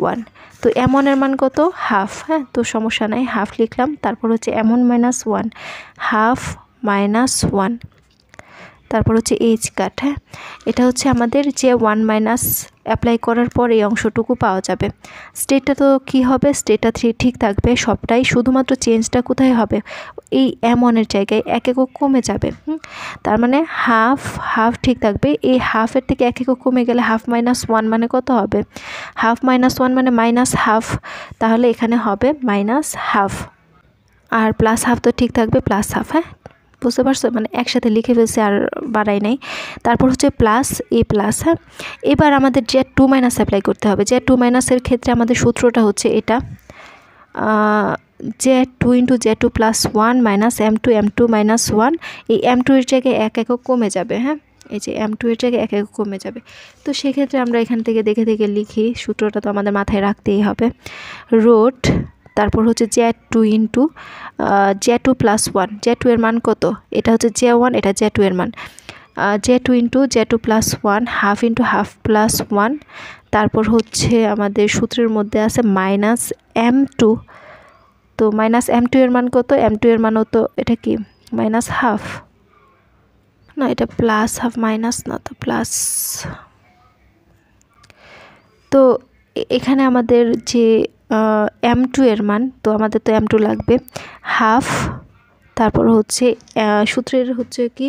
ওয়ান, তো এম ওয়ানের মান কত, হাফ, হ্যাঁ, তো সমস্যা নাই, হাফ লিখলাম, তারপর হচ্ছে M one minus one, half minus one, তারপর হচ্ছে এইচ কাট, হ্যাঁ, এটা হচ্ছে আমাদের যে ওয়ান মাইনাস অ্যাপ্লাই করার পর এই অংশটুকু পাওয়া যাবে। স্টেটটা তো কী হবে, স্টেটটা ঠিক থাকবে সবটাই, শুধুমাত্র চেঞ্জটা কোথায় হবে, এই এম ওয়ানের জায়গায় এক একক কমে যাবে, তার মানে হাফ হাফ ঠিক থাকবে, এই হাফের থেকে এক একক কমে গেলে হাফ মাইনাস ওয়ান মানে কত হবে, হাফ মাইনাস ওয়ান মানে মাইনাস হাফ, তাহলে এখানে হবে মাইনাস হাফ, আর প্লাস হাফ তো ঠিক থাকবে, প্লাস হাফ, হ্যাঁ, বুঝতে পারছো, মানে একসাথে লিখে ফেলছে আর বাড়াই নাই। তারপর হচ্ছে প্লাস এ প্লাস, হ্যাঁ, এবার আমাদের যে টু মাইনাস অ্যাপ্লাই করতে হবে, যে টু মাইনাসের ক্ষেত্রে আমাদের সূত্রটা হচ্ছে এটা, যে two into J two plus one minus M two minus one, এই এম টু এর জায়গায় এক একক কমে যাবে, হ্যাঁ, এই যে এম টু এর জায়গায় এক একক কমে যাবে। তো সেক্ষেত্রে আমরা এখান থেকে দেখে দেখে লিখি, সূত্রটা তো আমাদের মাথায় রাখতেই হবে, রুট, তারপর হচ্ছে J two into J two plus one, J two এর মান কত, এটা হচ্ছে জে ওয়ান, এটা জে টু এর মান, J two into J two plus one, half into half plus one, তারপর হচ্ছে আমাদের সূত্রের মধ্যে আছে মাইনাস এম টু, তো মাইনাস এম টু এর মান কত, এম টু এর মানও তো এটা কি মাইনাস হাফ না, এটা প্লাস হাফ, মাইনাস না তো প্লাস। তো এখানে আমাদের যে এম টু এর মান, তো আমাদের তো এম টু লাগবে হাফ, তারপর হচ্ছে সূত্রের হচ্ছে কি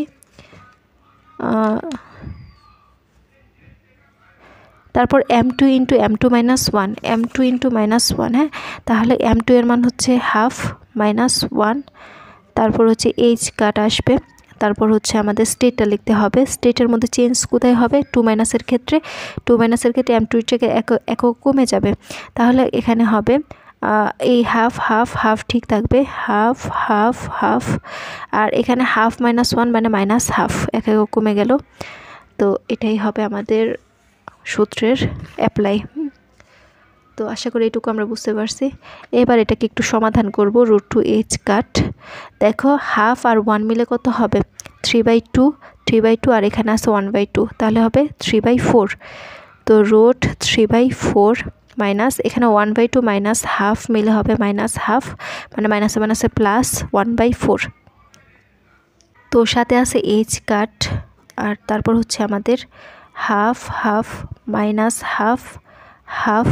তারপর M two into M two minus one, M two into minus one, হ্যাঁ, তাহলে এম টু এর মান হচ্ছে হাফ মাইনাস ওয়ান, তারপর হচ্ছে এইচ কাট আসবে, তারপর হচ্ছে আমাদের স্টেটটা লিখতে হবে, স্টেটের মধ্যে চেঞ্জ কোথায় হবে, টু মাইনাসের ক্ষেত্রে, টু মাইনাসের ক্ষেত্রে এম টু থেকে এক কমে যাবে, তাহলে এখানে হবে এই হাফ হাফ হাফ ঠিক থাকবে, হাফ হাফ হাফ, আর এখানে হাফ -1 মানে মাইনাস হাফ, এক কমে গেল। তো এটাই হবে আমাদের সূত্রের অ্যাপ্লাই। তো আশা করি এটুকু আমরা বুঝতে পারছি। এবার এটাকে একটু সমাধান করব। √2h কাট, দেখো হাফ আর 1 মিলে কত হবে 3/2, 3/2 আর এখানে আছে 1/2, তাহলে হবে 3/4। তো √3/4 মাইনাস এখানে 1/2 মাইনাস হাফ মিলে হবে মাইনাস হাফ, মানে মাইনাসে মাইনাসে প্লাস 1/4। তো সাথে আছে h কাট, আর তারপর হচ্ছে আমাদের half half minus half half.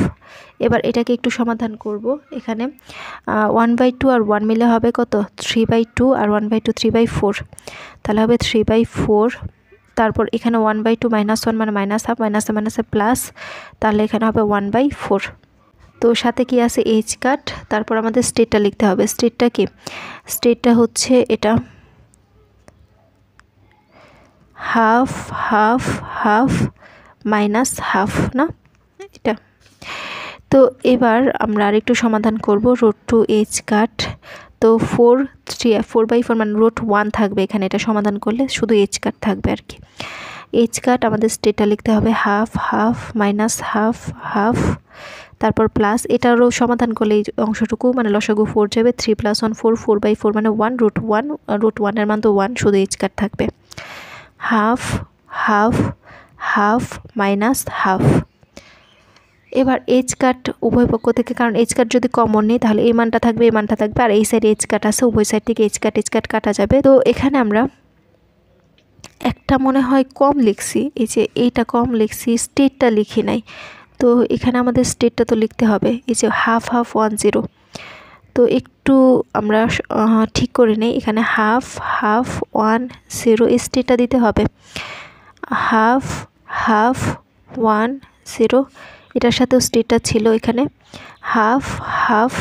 এবার এটাকে একটু সমাধান করব। এখানে 1/2 আর 1 মিলে হবে কত 3/2, আর 1/2 3/4, তাহলে হবে 3/4। তারপর এখানে 1/2 -1 মানে মাইনাস হাফ, মাইনাসে মাইনাসে প্লাস, তাহলে এখানে হবে 1/4। তো সাথে কি আছে h কাট, তারপর আমাদের স্টেটটা লিখতে হবে। স্টেটটা কি, স্টেটটা হচ্ছে এটা half half half minus half না এটা। তো এবার আমরা আরেকটু সমাধান করব। √2h কাট, তো 4/4 মানে √1 থাকবে এখানে, এটা সমাধান করলে শুধু h কাট থাকবে আর কি। h কাট আমাদের স্টেটটা লিখতে হবে half half minus half half, তারপর প্লাস, এটারও সমাধান করলে এই অংশটুকু মানে লসাগু 4 যাবে, 3 + 1 4, 4/4 মানে 1, √1 এর মান তো 1, শুধু h কাট থাকবে। Half half half minus half. এবার h কাট উভয় পক্ষ থেকে, কারণ h কাট যদি কমন নেই তাহলে এই মানটা থাকবে, এই মানটা থাকবে, আর এই সাইডে h কাট আছে, উভয় সাইড থেকে h কাট কাটা যাবে। তো এখানে আমরা একটা মনে হয় কম লিখছি, এই যে এইটা কম লিখছি, স্টেটটা লিখি নাই। তো এখানে আমাদের স্টেটটা তো লিখতে হবে, এই যে হাফ হাফ 10। তো একটু আমরা ঠিক করে নেই, এখানে হাফ হাফ 10 স্টেটটা দিতে হবে, হাফ হাফ 10, এটার সাথেও স্টেটটা ছিল এখানে হাফ হাফ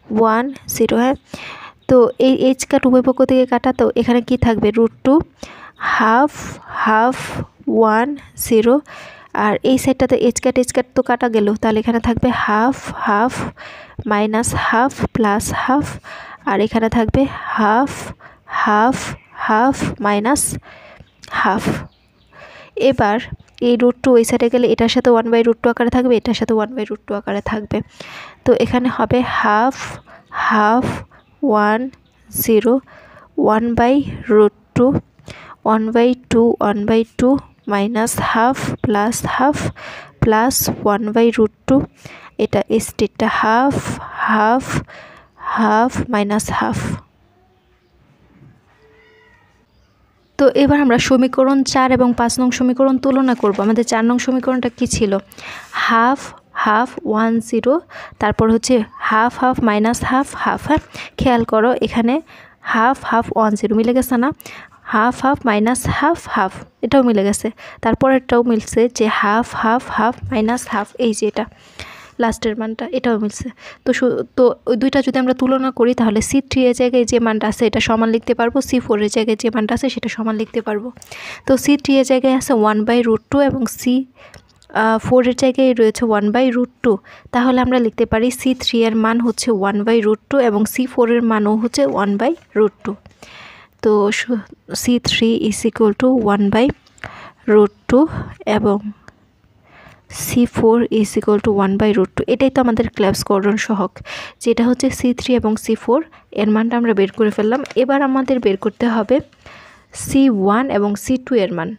10, হ্যাঁ। তো এই h কাট উভয় পক্ষ থেকে কাটা, তো এখানে কি থাকবে √2 হাফ হাফ 10, আর এই সাইডটাতে h কাট তো কাটা গেল, তাহলে এখানে থাকবে half half minus half plus half, আর এখানে থাকবে half half half minus half. এবার এই √2 ওই সাইডে গেলে এটার সাথে 1/√2 আকারে থাকবে, এটার সাথে 1/√2 আকারে থাকবে। তো এখানে হবে half half 10 1/√2, 1/2 minus half plus half plus 1/√2, এটা স্টেটটা half half half minus half. তো এবার আমরা সমীকরণ 4 এবং 5 নং সমীকরণ তুলনা করব। আমাদের 4 নং সমীকরণটা কি ছিল, হাফ হাফ 10, তারপর হচ্ছে half half minus half half. হ্যাঁ, খেয়াল করো এখানে হাফ হাফ 10 মিলে গেছে না, half half minus half half এটাও মিলে গেছে, তারপরেরটাও মিলছে যে half half half minus half, এই যে এটা লাস্টের মানটা এটাও মিলছে। তো ওই দুইটা যদি আমরা তুলনা করি তাহলে C3 এর জায়গায় যে মানটা আছে এটা সমান লিখতে পারবো, C4 এর জায়গায় যে মানটা আছে সেটা সমান লিখতে পারবো। তো C3 এর জায়গায় আছে 1/√2 এবং C4 এর জায়গায় রয়েছে 1/√2, তাহলে আমরা লিখতে পারি C3 এর মান হচ্ছে 1/√2 এবং C4 এর মানও হচ্ছে 1/√2। তো C3 = 1/√2 এবং C4 = 1/√2। এটাই তো আমাদের ক্ল্যাবসকরণ সহগ, যেটা হচ্ছে C3 এবং C4 এর মানটা আমরা বের করে ফেললাম। এবার আমাদের বের করতে হবে C1 এবং C2 এর মান।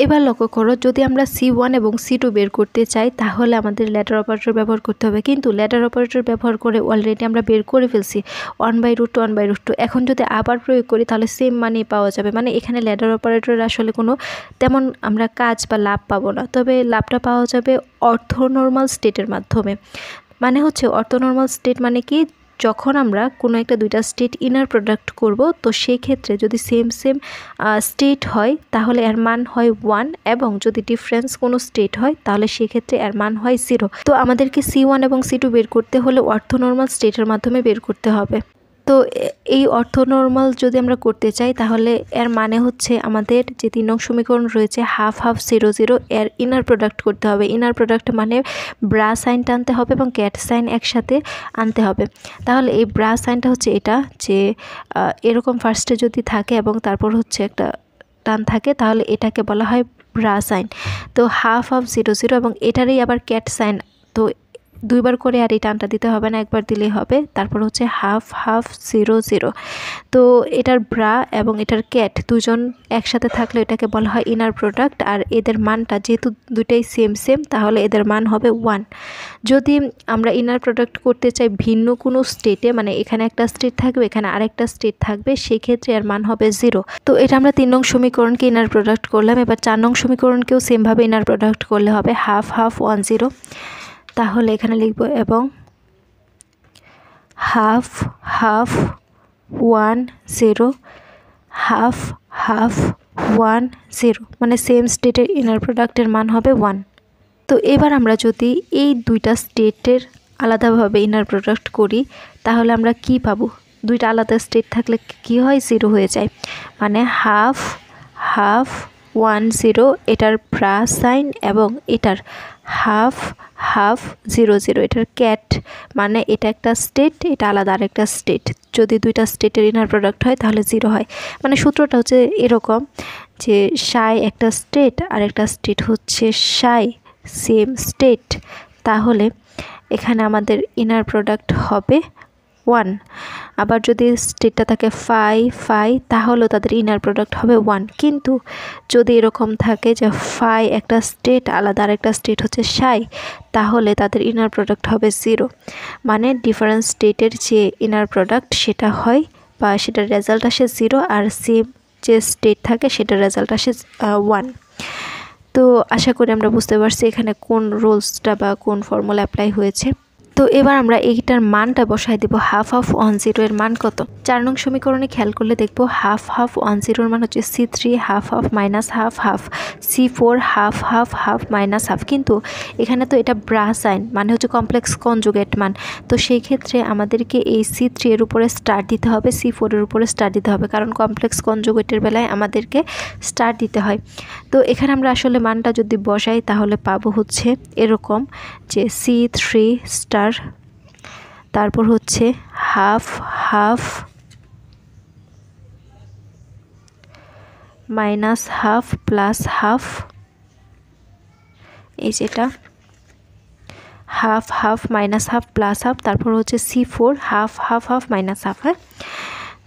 এবার লক্ষ্য করো, যদি আমরা C1 এবং C2 বের করতে চাই তাহলে আমাদের ল্যাডার অপারেটর ব্যবহার করতে হবে, কিন্তু ল্যাডার অপারেটর ব্যবহার করে অলরেডি আমরা বের করে ফেলছি 1/√2। এখন যদি আবার প্রয়োগ করি তাহলে সেম মানই পাওয়া যাবে, মানে এখানে ল্যাডার অপারেটরের আসলে কোনো তেমন আমরা কাজ বা লাভ পাবো না, তবে লাভটা পাওয়া যাবে অর্থোনর্মাল স্টেটের মাধ্যমে। মানে হচ্ছে অর্থোনর্মাল স্টেট মানে কি, যখন আমরা কোনো একটা দুইটা স্টেট ইনার প্রোডাক্ট করব, তো সেই ক্ষেত্রে যদি সেম স্টেট হয় তাহলে এর মান হয় 1, এবং যদি ডিফারেন্স কোনো স্টেট হয় তাহলে সেক্ষেত্রে এর মান হয় 0। তো আমাদেরকে C1 এবং C2 বের করতে হলে অর্থোনর্মাল স্টেটের মাধ্যমে বের করতে হবে। তো এই অর্থনর্মাল যদি আমরা করতে চাই তাহলে এর মানে হচ্ছে আমাদের যে 3 নং সমীকরণ রয়েছে হাফ হাফ 0 0 এর ইনার প্রোডাক্ট করতে হবে। ইনার প্রোডাক্ট মানে ব্রা সাইনটা আনতে হবে এবং ক্যাট সাইন একসাথে আনতে হবে। তাহলে এই ব্রা সাইনটা হচ্ছে এটা যে এরকম ফার্স্টে যদি থাকে এবং তারপর হচ্ছে একটা টান থাকে তাহলে এটাকে বলা হয় ব্রা সাইন। তো হাফ হাফ 0 0 এবং এটারই আবার ক্যাট সাইন, তো দুইবার করে আর এই টানটা দিতে হবে না, একবার দিলেই হবে। তারপর হচ্ছে হাফ হাফ 0 0। তো এটার ব্রা এবং এটার ক্যাট দুজন একসাথে থাকলে এটাকে বলা হয় ইনার প্রোডাক্ট। আর এদের মানটা যেহেতু দুটাই সেম সেম তাহলে এদের মান হবে 1। যদি আমরা ইনার প্রোডাক্ট করতে চাই ভিন্ন কোনো স্টেটে, মানে এখানে একটা স্টেট থাকবে এখানে আরেকটা স্টেট থাকবে, সেক্ষেত্রে এর মান হবে 0। তো এটা আমরা 3 নং সমীকরণকে ইনার প্রোডাক্ট করলাম। এবার 4 নং সমীকরণকেও সেমভাবে ইনার প্রোডাক্ট করলে হবে হাফ হাফ 1 0। তাহলে এখানে লিখব এবং হাফ হাফ 1 0 হাফ হাফ 1 0, মানে সেম স্টেটের ইনার প্রোডাক্টের মান হবে 1। তো এবার আমরা যদি এই দুইটা স্টেটের আলাদাভাবে ইনার প্রোডাক্ট করি তাহলে আমরা কি পাবো? দুইটা আলাদা স্টেট থাকলে কি হয়? 0 হয়ে যায়। মানে হাফ হাফ 1 0 এটার ব্রা সাইন এবং এটার হাফ হাফ 0 0 এটার ক্যাট, মানে এটা একটা স্টেট এটা আলাদা আরেকটা স্টেট। যদি দুইটা স্টেটের ইনার প্রোডাক্ট হয় তাহলে 0 হয়। মানে সূত্রটা হচ্ছে এরকম যে সাই একটা স্টেট আর একটা স্টেট হচ্ছে সাই সেম স্টেট, তাহলে এখানে আমাদের ইনার প্রোডাক্ট হবে 1। আবার যদি স্টেটটা থাকে ফাই ফাই তাহলেও তাদের ইনার প্রোডাক্ট হবে 1। কিন্তু যদি এরকম থাকে যে ফাই একটা স্টেট আলাদা আরেকটা স্টেট হচ্ছে সাই, তাহলে তাদের ইনার প্রোডাক্ট হবে 0। মানে ডিফারেন্ট স্টেটের যে ইনার প্রোডাক্ট সেটা হয় বা সেটার রেজাল্ট আসে 0, আর সেম যে স্টেট থাকে সেটার রেজাল্ট আসে 1। তো আশা করি আমরা বুঝতে পারছি এখানে কোন রুলসটা বা কোন ফর্মুলা অ্যাপ্লাই হয়েছে। তো এবার আমরা এইটার মানটা বসাই দেব। হাফ হাফ 1 0 এর মান কত? 4 নং সমীকরণে খেয়াল করলে দেখব হাফ হাফ 1 0 এর মান হচ্ছে C3 half half minus half half C4 half half half minus half. কিন্তু এখানে তো এটা ব্রা সাইন মানে হচ্ছে কমপ্লেক্স কনজুগেট মান, তো সেই ক্ষেত্রে আমাদেরকে এই C3 এর উপরে স্টার দিতে হবে, C4 এর উপরে স্টার দিতে হবে, কারণ কমপ্লেক্স কনজুগেটের বেলায় আমাদেরকে স্টার দিতে হয়। তো এখানে আমরা আসলে মানটা যদি বসাই তাহলে পাবো হচ্ছে এরকম যে C3 স্টার, তারপর হচ্ছে half half minus half plus half, এই যেটা half half minus half plus half, তারপর হচ্ছে C4 half half half minus half. হ্যাঁ,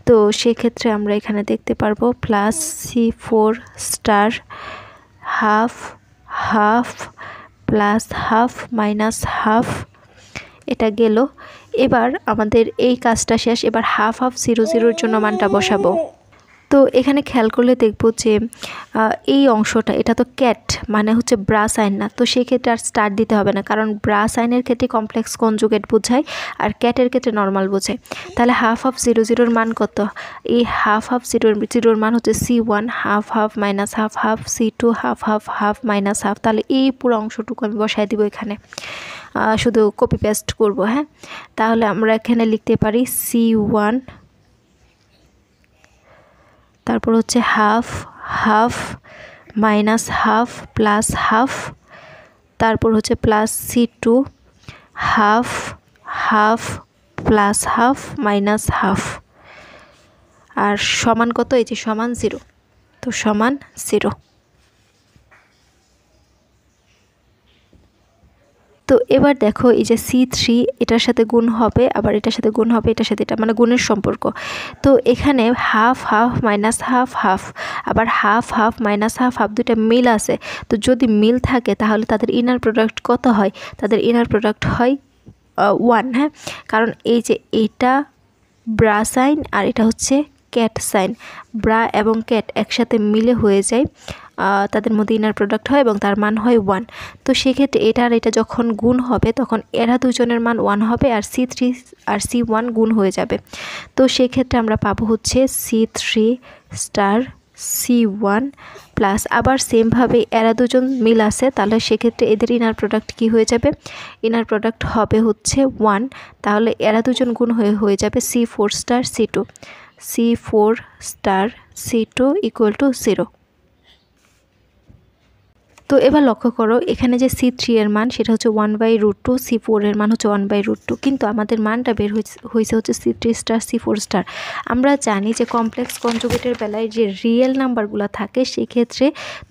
তো সেক্ষেত্রে আমরা এখানে দেখতে পারবো plus C4 star half half plus half minus half, এটা গেল। এবার আমাদের এই কাজটা শেষ। এবার হাফ হাফ 0 0 জন্য মানটা বসাবো। তো এখানে খেয়াল করলে দেখব যে এই অংশটা এটা তো ক্যাট মানে হচ্ছে ব্রা সাইন না, তো সেই ক্ষেত্রে আর স্টার দিতে হবে না, কারণ ব্রা সাইনের ক্ষেত্রে কমপ্লেক্স কনজুগেট বোঝায় আর ক্যাটের ক্ষেত্রে নর্মাল বোঝায়। তাহলে হাফ হাফ 0 0 এর মান কত? এই হাফ হাফ 0 0 এর মান হচ্ছে C1 half half minus half half C2 half half half minus half. তাহলে এই পুরো অংশটুকু আমি বসাই দিব এখানে, শুধু কপি পেস্ট করব। হ্যাঁ, তাহলে আমরা এখানে লিখতে পারি C1 তারপর হচ্ছে half half minus half plus half, তারপর হচ্ছে plus C2 half half plus half minus half, আর সমান কত? এই যে সমান 0, তো সমান 0। তো এবার দেখো এই যে C3 এটার সাথে গুণ হবে, আবার এটার সাথে গুণ হবে, এটার সাথে এটা, মানে গুণের সম্পর্ক। তো এখানে half half minus half half, আবার half half minus half half, দুইটা মিল আছে। তো যদি মিল থাকে তাহলে তাদের ইনার প্রোডাক্ট কত হয়? তাদের ইনার প্রোডাক্ট হয় 1। হ্যাঁ, কারণ এই যে এইটা ব্রা সাইন আর এটা হচ্ছে ক্যাট সাইন, ব্রা এবং ক্যাট একসাথে মিলে হয়ে যায়, তাদের মধ্যে ইনার প্রোডাক্ট হয় এবং তার মান হয় 1। তো সেক্ষেত্রে এটা আর এটা যখন গুণ হবে তখন এরা দুজনের মান 1 হবে আর C3 আর C1 গুণ হয়ে যাবে। তো সেক্ষেত্রে আমরা পাবো হচ্ছে C3 স্টার C1 প্লাস আবার সেমভাবে এরা দুজন মিল আছে, তাহলে সেক্ষেত্রে এদের ইনার প্রোডাক্ট কি হয়ে যাবে? ইনার প্রোডাক্ট হবে হচ্ছে 1, তাহলে এরা দুজন গুণ হয়ে যাবে C4 star C2, C4 star C2 equal to 0। তো এবার লক্ষ্য করো এখানে যে C3 এর মান সেটা হচ্ছে 1/√2, C4 এর মান হচ্ছে 1/√2, কিন্তু আমাদের মানটা বের হয়েছে হচ্ছে C3 স্টার C4 স্টার। আমরা জানি যে কমপ্লেক্স কনজুগেটের বেলায় যে রিয়েল নাম্বারগুলো থাকে সেক্ষেত্রে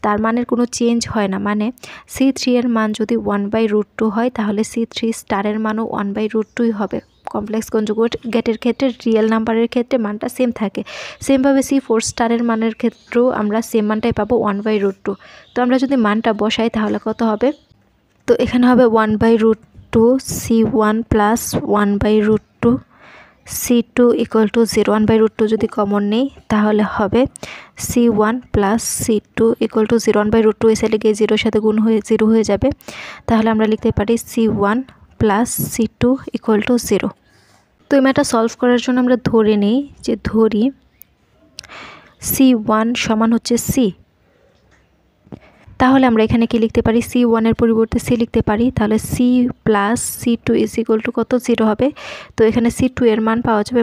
তার মানের কোনো চেঞ্জ হয় না, মানে C3 এর মান যদি 1/√2 হয় তাহলে C3 স্টারের মানও 1/√2 হবে। কমপ্লেক্স কনজুগেটের ক্ষেত্রে রিয়েল নাম্বারের ক্ষেত্রে মানটা সেম থাকে। সেমভাবে C4 স্টারের মানের ক্ষেত্রেও আমরা সেম মানটাই পাবো 1/√2। তো আমরা যদি মানটা বসাই তাহলে কত হবে? তো এখানে হবে 1/√2 C1 plus 1/√2 C2 equal to 0। 1/√2 যদি কমন নেই তাহলে হবে C1 plus C2 equal to 0। 1/√2 এসে লেগে 0 সাথে গুণ হয়ে 0 হয়ে যাবে, তাহলে আমরা লিখতে পারি C1 plus C2 equal to 0। তো এই ম্যাথটা সলভ করার জন্য আমরা ধরে নিই যে ধরি C1 সমান হচ্ছে C, তাহলে আমরা এখানে কি লিখতে পারি? C1 এর পরিবর্তে C লিখতে পারি, তাহলে C plus C2 is equal to কত? 0 হবে। তো এখানে C2 এর মান পাওয়া যাবে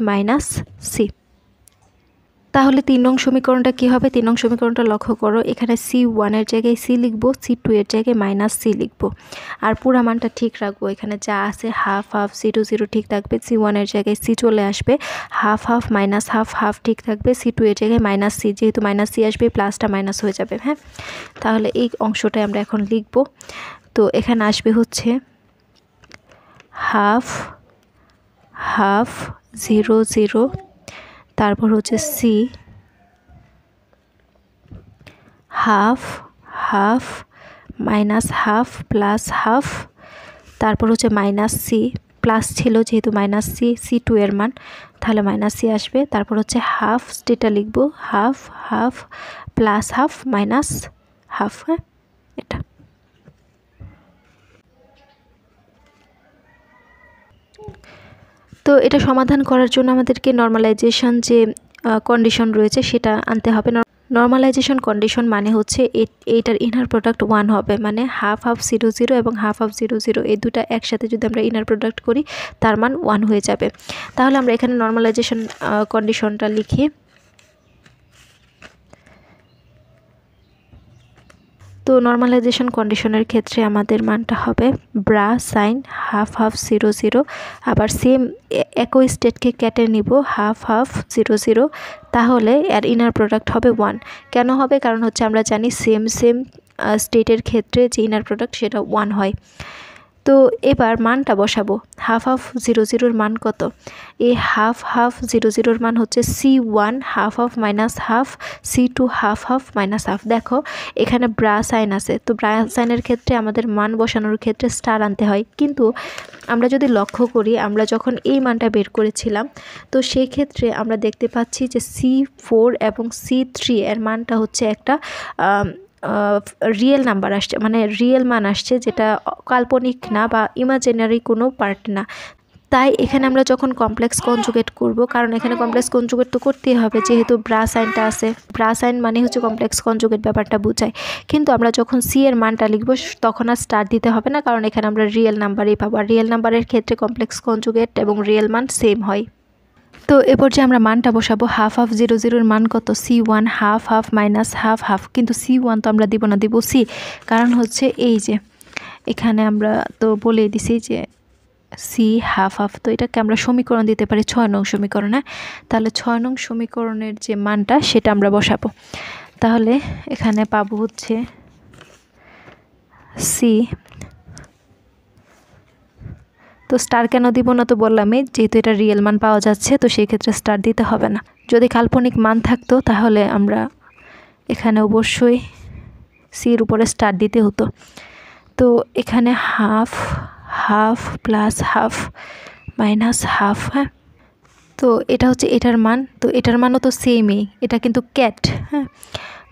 -C। তাহলে 3 নং সমীকরণটা কি হবে? 3 নং সমীকরণটা লক্ষ্য করো, এখানে C1 এর জায়গায় C লিখব, C2 এর জায়গায় -C লিখব, আর পুরা মানটা ঠিক রাখবো। এখানে যা আছে হাফ হাফ 0 0 ঠিক থাকবে, C1 এর জায়গায় C চলে আসবে, half half minus half half ঠিক থাকবে, C2 এর জায়গায় -C, যেহেতু -C আসবে প্লাসটা মাইনাস হয়ে যাবে। হ্যাঁ, তাহলে এই অংশটাই আমরা এখন লিখব। তো এখানে আসবে হচ্ছে হাফ হাফ 0 0, তারপর হচ্ছে C half half minus half plus half, তারপর হচ্ছে -C, প্লাস ছিল যেহেতু -C C2 এর মান, তাহলে -C আসবে, তারপর হচ্ছে হাফ যেটা লিখবো half half plus half minus half. হ্যাঁ, এটা তো এটা সমাধান করার জন্য আমাদেরকে নর্মালাইজেশন যে কন্ডিশন রয়েছে সেটা আনতে হবে। নর্মালাইজেশন কন্ডিশন মানে হচ্ছে এইটার ইনার প্রোডাক্ট 1 হবে, মানে হাফ হাফ 0 0 এবং হাফ হাফ 0 0 এই দুটা একসাথে যদি আমরা ইনার প্রোডাক্ট করি তার মান 1 হয়ে যাবে। তাহলে আমরা এখানে নর্মালাইজেশন কন্ডিশনটা লিখি। তো নর্মালাইজেশন কন্ডিশনের ক্ষেত্রে আমাদের মানটা হবে ব্রা সাইন হাফ হাফ 0 0, আবার সেম একই স্টেটকে কেটে নিব হাফ হাফ 0 0, তাহলে এর ইনার প্রোডাক্ট হবে 1। কেন হবে? কারণ হচ্ছে আমরা জানি সেম স্টেটের ক্ষেত্রে যে ইনার প্রোডাক্ট সেটা 1 হয়। তো এবার মানটা বসাবো, হাফ হাফ 0 0 মান কত? এই হাফ হাফ 0 0 মান হচ্ছে C1 half half minus half C2 half half minus half. দেখো এখানে ব্রা সাইন আছে, তো ব্রা সাইনের ক্ষেত্রে আমাদের মান বসানোর ক্ষেত্রে স্টার আনতে হয়, কিন্তু আমরা যদি লক্ষ্য করি আমরা যখন এই মানটা বের করেছিলাম তো সেই ক্ষেত্রে আমরা দেখতে পাচ্ছি যে C4 এবং C3 এর মানটা হচ্ছে একটা রিয়েল নাম্বার আসছে, মানে রিয়েল মান আসছে, যেটা কাল্পনিক না বা ইমাজিনারি কোনো পার্ট না। তাই এখানে আমরা যখন কমপ্লেক্স কনজুগেট করব, কারণ এখানে কমপ্লেক্স কনজুগেট তো করতেই হবে যেহেতু ব্রা সাইনটা আছে, ব্রা সাইন মানে হচ্ছে কমপ্লেক্স কনজুগেট ব্যাপারটা বোঝায়, কিন্তু আমরা যখন সি এর মানটা লিখব তখন আর স্টার দিতে হবে না, কারণ এখানে আমরা রিয়েল নাম্বারই পাবো, আর রিয়েল নাম্বারের ক্ষেত্রে কমপ্লেক্স কনজুগেট এবং রিয়েল মান সেম হয়। তো এরপর যে আমরা মানটা বসাবো, হাফ হাফ 0 0 মান কত? C1 half half minus half half, কিন্তু C1 তো আমরা দিব না, দিব C, কারণ হচ্ছে এই যে এখানে আমরা তো বলে দিছি যে C হাফ হাফ, তো এটাকে আমরা সমীকরণ দিতে পারি 6 নং সমীকরণে। তাহলে 6 নং সমীকরণের যে মানটা সেটা আমরা বসাবো, তাহলে এখানে পাবো হচ্ছে C। তো স্টার কেন দিব না? তো বললামই যেহেতু এটা রিয়েল মান পাওয়া যাচ্ছে তো সেই ক্ষেত্রে স্টার দিতে হবে না। যদি কাল্পনিক মান থাকতো তাহলে আমরা এখানে অবশ্যই সির উপরে স্টার দিতে হতো। তো এখানে half half plus half minus half, হ্যাঁ, তো এটা হচ্ছে এটার মান, তো এটার মানও তো সেমই, এটা কিন্তু ক্যাট, হ্যাঁ,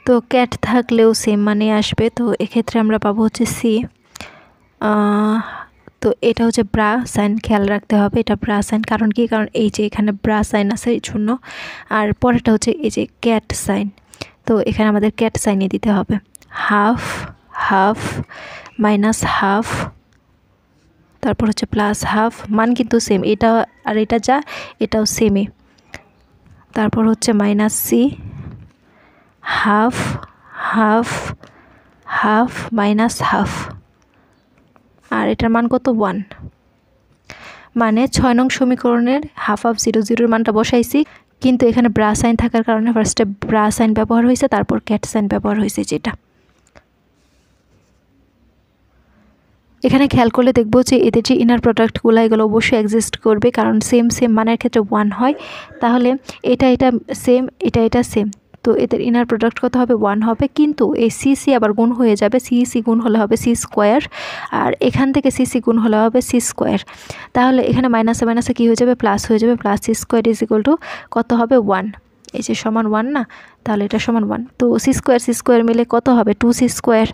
তো ক্যাট থাকলেও সেম মানে আসবে, তো এক্ষেত্রে আমরা পাবো হচ্ছে সি। তো এটা হচ্ছে ব্রা সাইন, খেয়াল রাখতে হবে এটা ব্রা সাইন, কারণ কি? কারণ এই যে এখানে ব্রা সাইন আছে এই জন্য, আর পরেরটা হচ্ছে এই যে ক্যাট সাইন, তো এখানে আমাদের ক্যাট সাইনে দিতে হবে হাফ হাফ মাইনাস হাফ, তারপর হচ্ছে প্লাস হাফ, মান কিন্তু সেম, এটা আর এটা যা এটাও সেমই। তারপর হচ্ছে minus C, half half half minus half, আর এটার মান কত 1। মানে 6 নং সমীকরণের হাফ অফ 0 0 মানটা বসাইছি, কিন্তু এখানে ব্রা সাইন থাকার কারণে ফার্স্টে ব্রা সাইন ব্যবহার হয়েছে, তারপর ক্যাট সাইন ব্যবহার হয়েছে। যেটা এখানে খেয়াল করলে দেখবো যে এদের যে ইনার প্রোডাক্টগুলো এগুলো অবশ্যই এক্সিস্ট করবে, কারণ সেম সেম মানের ক্ষেত্রে 1 হয়। তাহলে এটা সেম, এটা সেম, তো এদের ইনার প্রোডাক্ট কত হবে 1 হবে। কিন্তু এই সি সি আবার গুণ হয়ে যাবে, সি গুণ হলে হবে সি স্কোয়ার, আর এখান থেকে সি গুণ হলে হবে সি স্কোয়ার। তাহলে এখানে মাইনাসে মাইনাসে কী হয়ে যাবে, প্লাস হয়ে যাবে, plus C square is equal to কত হবে 1। এই যে সমান 1 না, তাহলে এটা সমান 1। তো সি স্কোয়ার মিলে কত হবে 2c স্কোয়ার।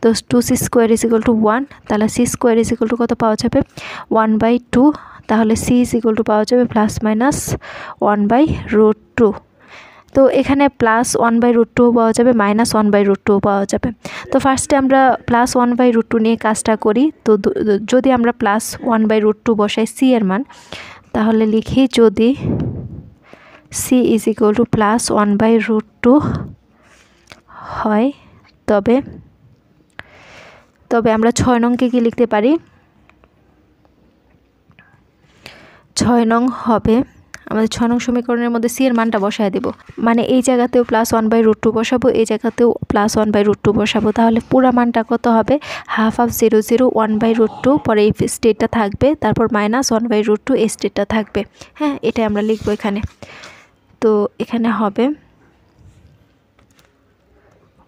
তো 2c square is equal to 1, তাহলে C square is equal to কত পাওয়া যাবে 1/2। তাহলে সি ইজ ইকুয়াল টু পাওয়া যাবে প্লাস মাইনাস 1/√2। তো এখানে প্লাস 1/√2 পাওয়া যাবে, মাইনাস 1/√2 পাওয়া যাবে। তো ফার্স্টে আমরা প্লাস 1/√2 নিয়ে কাজটা করি। তো যদি আমরা প্লাস 1/√2 বসাই সি এর মান, তাহলে লিখি যদি C is equal to plus 1/√2 হয়, তবে আমরা 6 নংকে কি লিখতে পারি, 6 নং হবে আমাদের 6 নং সমীকরণের মধ্যে সি এর মানটা বসায় দেব। মানে এই জায়গাতেও প্লাস 1/√2 বসাবো, এই জায়গাতেও প্লাস 1/√2 বসাবো। তাহলে পুরো মানটা কত হবে হাফ অফ 0 0 1/√2, পরে এই স্টেটটা থাকবে, তারপর মাইনাস 1/√2 এই স্টেটটা থাকবে। হ্যাঁ, এটা আমরা লিখবো এখানে। তো এখানে হবে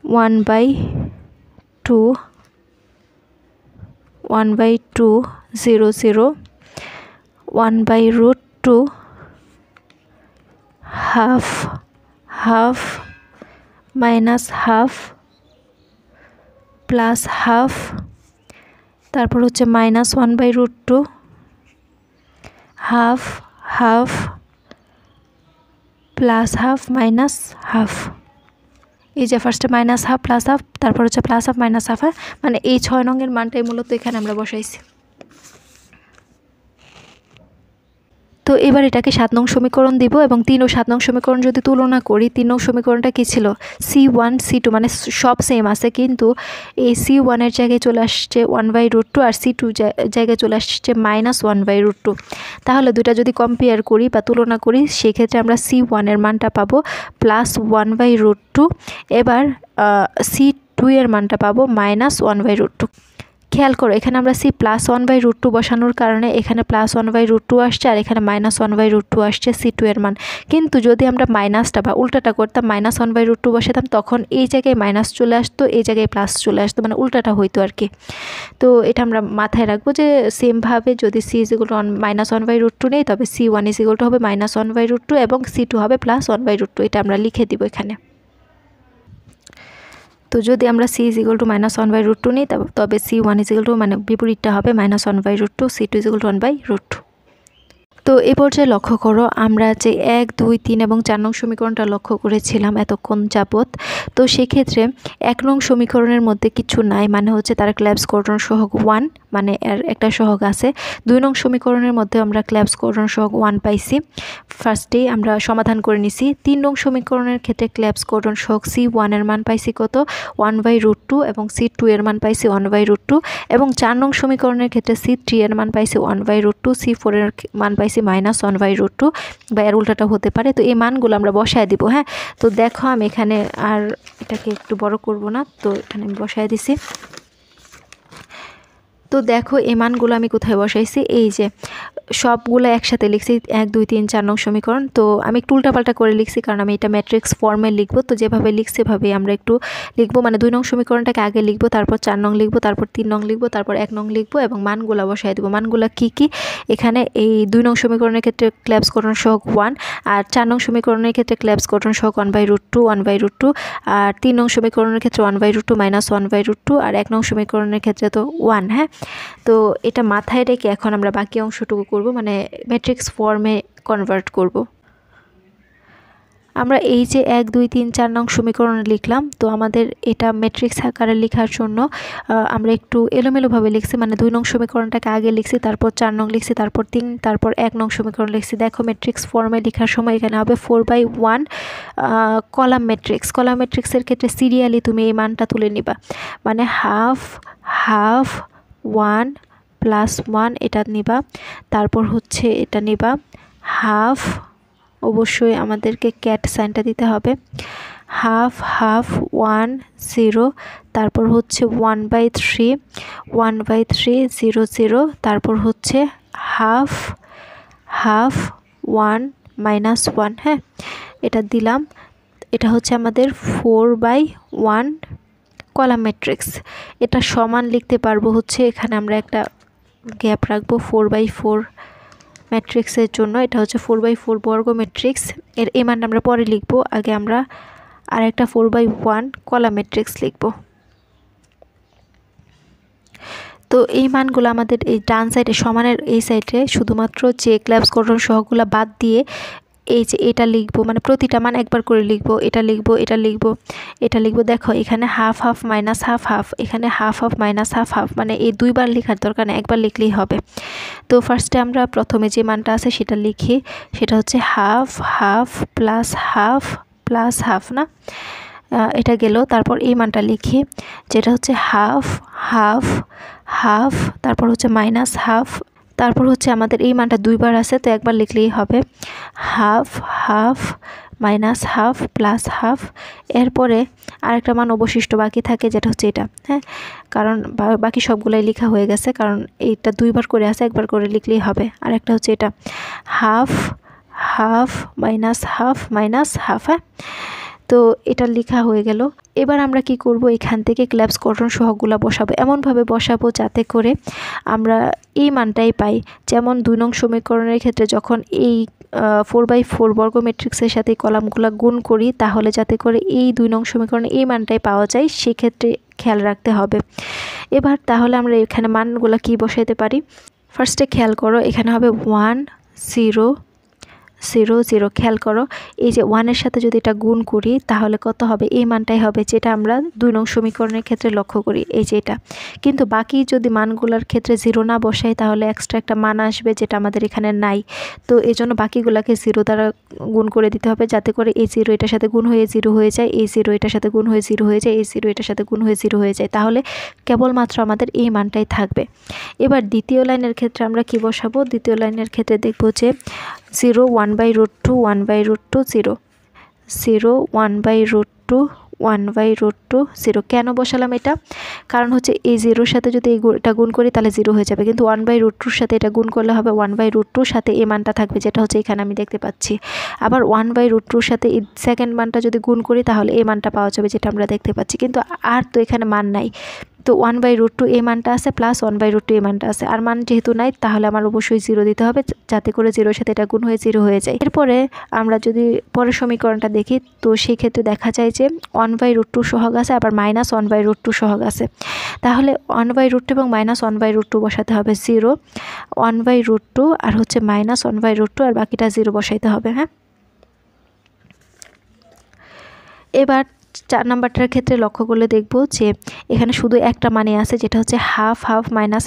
1/2 0 0 1/√2 half half minus half plus half, তারপর হচ্ছে minus 1/√2 half half plus half minus half. এই যে ফার্স্টে মাইনাস হাফ প্লাস হাফ, তারপর হচ্ছে প্লাস হাফ মাইনাস হাফ। মানে এই 6 নংয়ের মানটাই মূলত এখানে আমরা বসাইছি। তো এবার এটাকে 7 নং সমীকরণ দিব, এবং 3 ও 7 নং সমীকরণ যদি তুলনা করি, 3 নং সমীকরণটা কী ছিল C1 C2, মানে সব সেম আছে, কিন্তু এই C1 এর জায়গায় চলে আসছে 1/√2 আর C2 জায়গায় চলে আসছে মাইনাস 1/√2। তাহলে দুইটা যদি কম্পেয়ার করি বা তুলনা করি, সেক্ষেত্রে আমরা C1 এর মানটা পাবো প্লাস 1/√2, এবার C2 এর মানটা পাবো মাইনাস 1/√2। খেয়াল করো এখানে আমরা সি প্লাস 1/√2 বসানোর কারণে এখানে প্লাস 1/√2 আসছে, আর এখানে মাইনাস 1/√2 আসছে C2 এর মান। কিন্তু যদি আমরা মাইনাসটা বা উল্টাটা করতাম, মাইনাস 1/√2 বসাতাম, তখন এই জায়গায় মাইনাস চলে আসতো, এই জায়গায় প্লাস চলে আসতো, মানে উল্টাটা হইতো আর কি। তো এটা আমরা মাথায় রাখবো যে সেমভাবে যদি C is equal to minus 1/√2 নেই, তবে C1 ইজ ইকুয়াল টু হবে মাইনাস 1/√2 এবং C2 হবে প্লাস 1/√2। এটা আমরা লিখে দিব এখানে। তো যদি আমরা C is equal to minus 1/√2 নিই, তবে C1 ইজ ইকুয়াল টু, মানে বিপরীতটা হবে minus 1/√2, C2 is equal two 1/√2। তো এ পর্যায়ে লক্ষ্য করো আমরা যে 1 2 3 এবং 4 নং সমীকরণটা লক্ষ্য করেছিলাম এতক্ষণ যাবত। তো সেক্ষেত্রে 1 নং সমীকরণের মধ্যে কিছু নাই, মানে হচ্ছে তার ক্ল্যাবস কোঅর্ডিনেট সহগ 1, মানে এর একটা সহগ আছে। 2 নং সমীকরণের মধ্যে আমরা ক্ল্যাবস কোঅর্ডিনেট সহগ 1 পাইছি, ফার্স্টেই আমরা সমাধান করে নিছি। 3 নং সমীকরণের ক্ষেত্রে ক্ল্যাবস কোঅর্ডিনেট সহগ C1 এর মান পাইছি কত 1/√2, এবং C2 এর মান পাইছি 1/√2, এবং 4 নং সমীকরণের ক্ষেত্রে C3 এর মান পাইছি 1/√2, C4 এর মান পাইছি মাইনাস 1/√2, বা এর উল্টাটা হতে পারে। তো এই মানগুলো আমরা বসায় দিব। হ্যাঁ, তো দেখো আমি এখানে আর এটাকে একটু বড় করব না, তো এখানে আমি বসায় দিছি। তো দেখো এই মানগুলো আমি কোথায় বসাইছি, এই যে সবগুলো একসাথে লিখছি 1 2 3 4 নং সমীকরণ। তো আমি একটু উল্টাপাল্টা করে লিখছি, কারণ আমি এটা ম্যাট্রিক্স ফর্মে লিখবো। তো যেভাবে লিখছি সেভাবেই আমরা একটু লিখবো, মানে 2 নং সমীকরণটাকে আগে লিখবো, তারপর 4 নং লিখবো, তারপর 3 নং লিখবো, তারপর 1 নং লিখবো, এবং মানগুলো বসাই দেবো। মানগুলো কি কি, এখানে এই 2 নং সমীকরণের ক্ষেত্রে ক্ল্যাবস কোঅর্ডিনেট সহগ 1, আর 4 নং সমীকরণের ক্ষেত্রে ক্ল্যাবস কোঅর্ডিনেট সহগ 1/√2, আর 3 নং সমীকরণের ক্ষেত্রে 1/√2 মাইনাস 1/√2, আর 1 নং সমীকরণের ক্ষেত্রে তো 1। হ্যাঁ, তো এটা মাথায় রেখে এখন আমরা বাকি অংশটুকু করব, মানে ম্যাট্রিক্স ফর্মে কনভার্ট করব। আমরা এই যে 1 2 3 4 নং সমীকরণ লিখলাম, তো আমাদের এটা ম্যাট্রিক্স আকারে লেখার জন্য আমরা একটু এলোমেলোভাবে লিখছি, মানে 2 নং সমীকরণটাকে আগে লিখছি, তারপর 4 নং লিখছি, তারপর 3, তারপর 1 নং সমীকরণ লিখছি। দেখো ম্যাট্রিক্স ফর্মে লেখার সময় এখানে হবে 4/1 কলাম ম্যাট্রিক্স। কলাম ম্যাট্রিক্সের ক্ষেত্রে সিরিয়ালি তুমি এই মানটা তুলে নিবা, মানে হাফ 1 + 1 এটা নিবা, তারপর হচ্ছে এটা নিবা হাফ, অবশ্যই আমাদেরকে ক্যাট সাইনটা দিতে হবে, হাফ 1 0, তারপর হচ্ছে 1/3 0 0, তারপর হচ্ছে হাফ 1 - 1। হ্যাঁ, এটা দিলাম। এটা হচ্ছে আমাদের 4/1 কলাম ম্যাট্রিক্স। এটা সমান লিখতে পারবো হচ্ছে, এখানে আমরা একটা গ্যাপ রাখবো 4/4 ম্যাট্রিক্সের জন্য। এটা হচ্ছে 4/4 বর্গ ম্যাট্রিক্স। এর এই মানটা আমরা পরে লিখব, আগে আমরা আরেকটা 4/1 কলাম ম্যাট্রিক্স লিখব। তো এই মানগুলো আমাদের এই ডান সাইডে সমানের এই সাইডে শুধুমাত্র যে ক্ল্যাবস গঠন সহগুলো বাদ দিয়ে এই যে এটা লিখবো, মানে প্রতিটা মান একবার করে লিখবো, এটা লিখবো, এটা লিখবো, এটা লিখবো। দেখো এখানে হাফ মাইনাস হাফ, এখানে হাফ মাইনাস হাফ, মানে এই দুইবার লেখার দরকার নেই, একবার লিখলেই হবে। তো ফার্স্টে আমরা প্রথমে যে মানটা আছে সেটা লিখি, সেটা হচ্ছে হাফ প্লাস হাফ না, এটা গেল। তারপর এই মানটা লিখি, যেটা হচ্ছে হাফ, তারপর হচ্ছে মাইনাস হাফ, তারপর হচ্ছে আমাদের এই মানটা দুইবার আছে, তো একবার লিখলেই হবে half minus half plus half. এরপরে আরেকটা মান অবশিষ্ট বাকি থাকে, যেটা হচ্ছে এটা। হ্যাঁ, কারণ বাকি সবগুলাই লেখা হয়ে গেছে, কারণ এইটা দুইবার করে আছে, একবার করে লিখলেই হবে। আর একটা হচ্ছে এটা হাফ মাইনাস হাফ। হ্যাঁ, তো এটা লেখা হয়ে গেল। এবার আমরা কি করব, এখান থেকে ক্ল্যাবস গঠন সহগগুলো বসাবো, এমনভাবে বসাবো যাতে করে আমরা এই মানটাই পাই। যেমন 2 নং সমীকরণের ক্ষেত্রে যখন এই 4/4 বর্গ ম্যাট্রিক্সের সাথে কলামগুলো গুণ করি, তাহলে যাতে করে এই 2 নং সমীকরণে এই মানটাই পাওয়া যায়, সেক্ষেত্রে খেয়াল রাখতে হবে। এবার তাহলে আমরা এখানে মানগুলো কি বসাইতে পারি, ফার্স্টে খেয়াল করো, এখানে হবে 1 0 0 0। খেয়াল করো, এই যে 1-এর সাথে যদি এটা গুণ করি তাহলে কত হবে, এই মানটাই হবে, যেটা আমরা 2 নং সমীকরণের ক্ষেত্রে লক্ষ্য করি, এই যে এটা। কিন্তু বাকি যদি মানগুলোর ক্ষেত্রে 0 না বসাই তাহলে এক্সট্রা একটা মান আসবে, যেটা আমাদের এখানে নাই। তো এই জন্য বাকিগুলোকে 0 দ্বারা গুণ করে দিতে হবে, যাতে করে এই 0 এটার সাথে গুণ হয়ে 0 হয়ে যায়, এই 0 এটার সাথে গুণ হয়ে 0 হয়ে যায়, এই 0 এটার সাথে গুণ হয়ে 0 হয়ে যায়, তাহলে কেবলমাত্র আমাদের এই মানটাই থাকবে। এবার দ্বিতীয় লাইনের ক্ষেত্রে আমরা কি বসাবো, দ্বিতীয় লাইনের ক্ষেত্রে দেখব যে 0 1/√2 1/√2 0 0 1/√2 1/√2 0। কেন বসালাম এটা, কারণ হচ্ছে এই 0-র সাথে যদি এটা গুণ করি তাহলে 0 হয়ে যাবে, কিন্তু 1/√2-র সাথে এটা গুণ করলে হবে 1/√2-র সাথে এই মানটা থাকবে, যেটা হচ্ছে এখানে আমি দেখতে পাচ্ছি। আবার 1/√2-র সাথে এই সেকেন্ড মানটা যদি গুণ করি তাহলে এই মানটা পাওয়া যাবে, যেটা আমরা দেখতে পাচ্ছি। কিন্তু আর তো এখানে মান নাই, তো 1/√2 এই মানটা আছে প্লাস 1/√2 এই মানটা আছে, আর মান যেহেতু নাই তাহলে আমার অবশ্যই 0 দিতে হবে, যাতে করে 0-এর সাথে এটা গুণ হয়ে 0 হয়ে যায়। এরপরে আমরা যদি পরের সমীকরণটা দেখি, তো সেই ক্ষেত্রে দেখা যায় যে 1/√2 সহগ আছে, আবার মাইনাস 1/√2 সহগ আছে। তাহলে 1/√2 এবং মাইনাস 1/√2 বসাতে হবে, 0 1/√2 আর হচ্ছে মাইনাস 1/√2, আর বাকিটা 0 বসাইতে হবে। হ্যাঁ, এবার 4 নাম্বারটার ক্ষেত্রে লক্ষ্য করলে দেখব যে এখানে শুধু একটা মানে আছে, যেটা হচ্ছে হাফ মাইনাস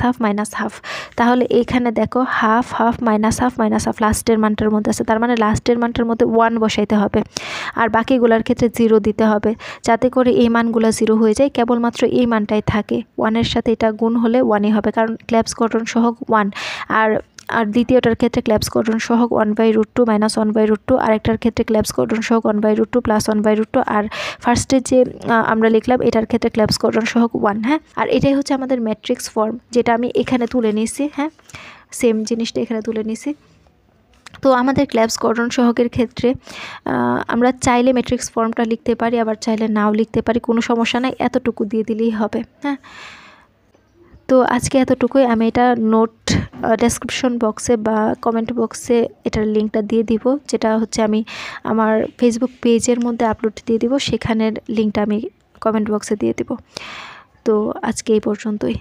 হাফ। তাহলে এখানে দেখো হাফ মাইনাস হাফ লাস্টের মানটার মধ্যে আছে, তার মানে লাস্টের মানটার মধ্যে 1 বসাইতে হবে, আর বাকিগুলোর ক্ষেত্রে 0 দিতে হবে, যাতে করে এই মানগুলো 0 হয়ে যায়, কেবলমাত্র এই মানটাই থাকে। 1-এর সাথে এটা গুণ হলে 1-ই হবে, কারণ ক্ল্যাবস গঠন সহগ 1। আর দ্বিতীয়টার ক্ষেত্রে ক্ল্যাবস গঠন সহগ 1/√2 মাইনাস 1/√2, আরেকটার ক্ষেত্রে ক্ল্যাবস গঠন সহগ 1/√2 প্লাস 1/√2, আর ফার্স্টে যে আমরা লিখলাম এটার ক্ষেত্রে ক্ল্যাবস গঠন সহগ 1। হ্যাঁ, আর এটাই হচ্ছে আমাদের ম্যাট্রিক্স ফর্ম, যেটা আমি এখানে তুলে নিয়েছি। হ্যাঁ, সেম জিনিসটা এখানে তুলে নিয়েছি। তো আমাদের ক্ল্যাবস গঠন সহগের ক্ষেত্রে আমরা চাইলে ম্যাট্রিক্স ফর্মটা লিখতে পারি, আবার চাইলে নাও লিখতে পারি, কোনো সমস্যা নাই, এতটুকু দিয়ে দিলেই হবে। হ্যাঁ, তো আজকে এতটুকুই। আমি এটা নোট ডেসক্রিপশন বক্সে বা কমেন্ট বক্সে এটার লিঙ্কটা দিয়ে দিব, যেটা হচ্ছে আমি আমার ফেসবুক পেজের মধ্যে আপলোড দিয়ে দিব, সেখানের লিঙ্কটা আমি কমেন্ট বক্সে দিয়ে দিব। তো আজকে এই পর্যন্তই।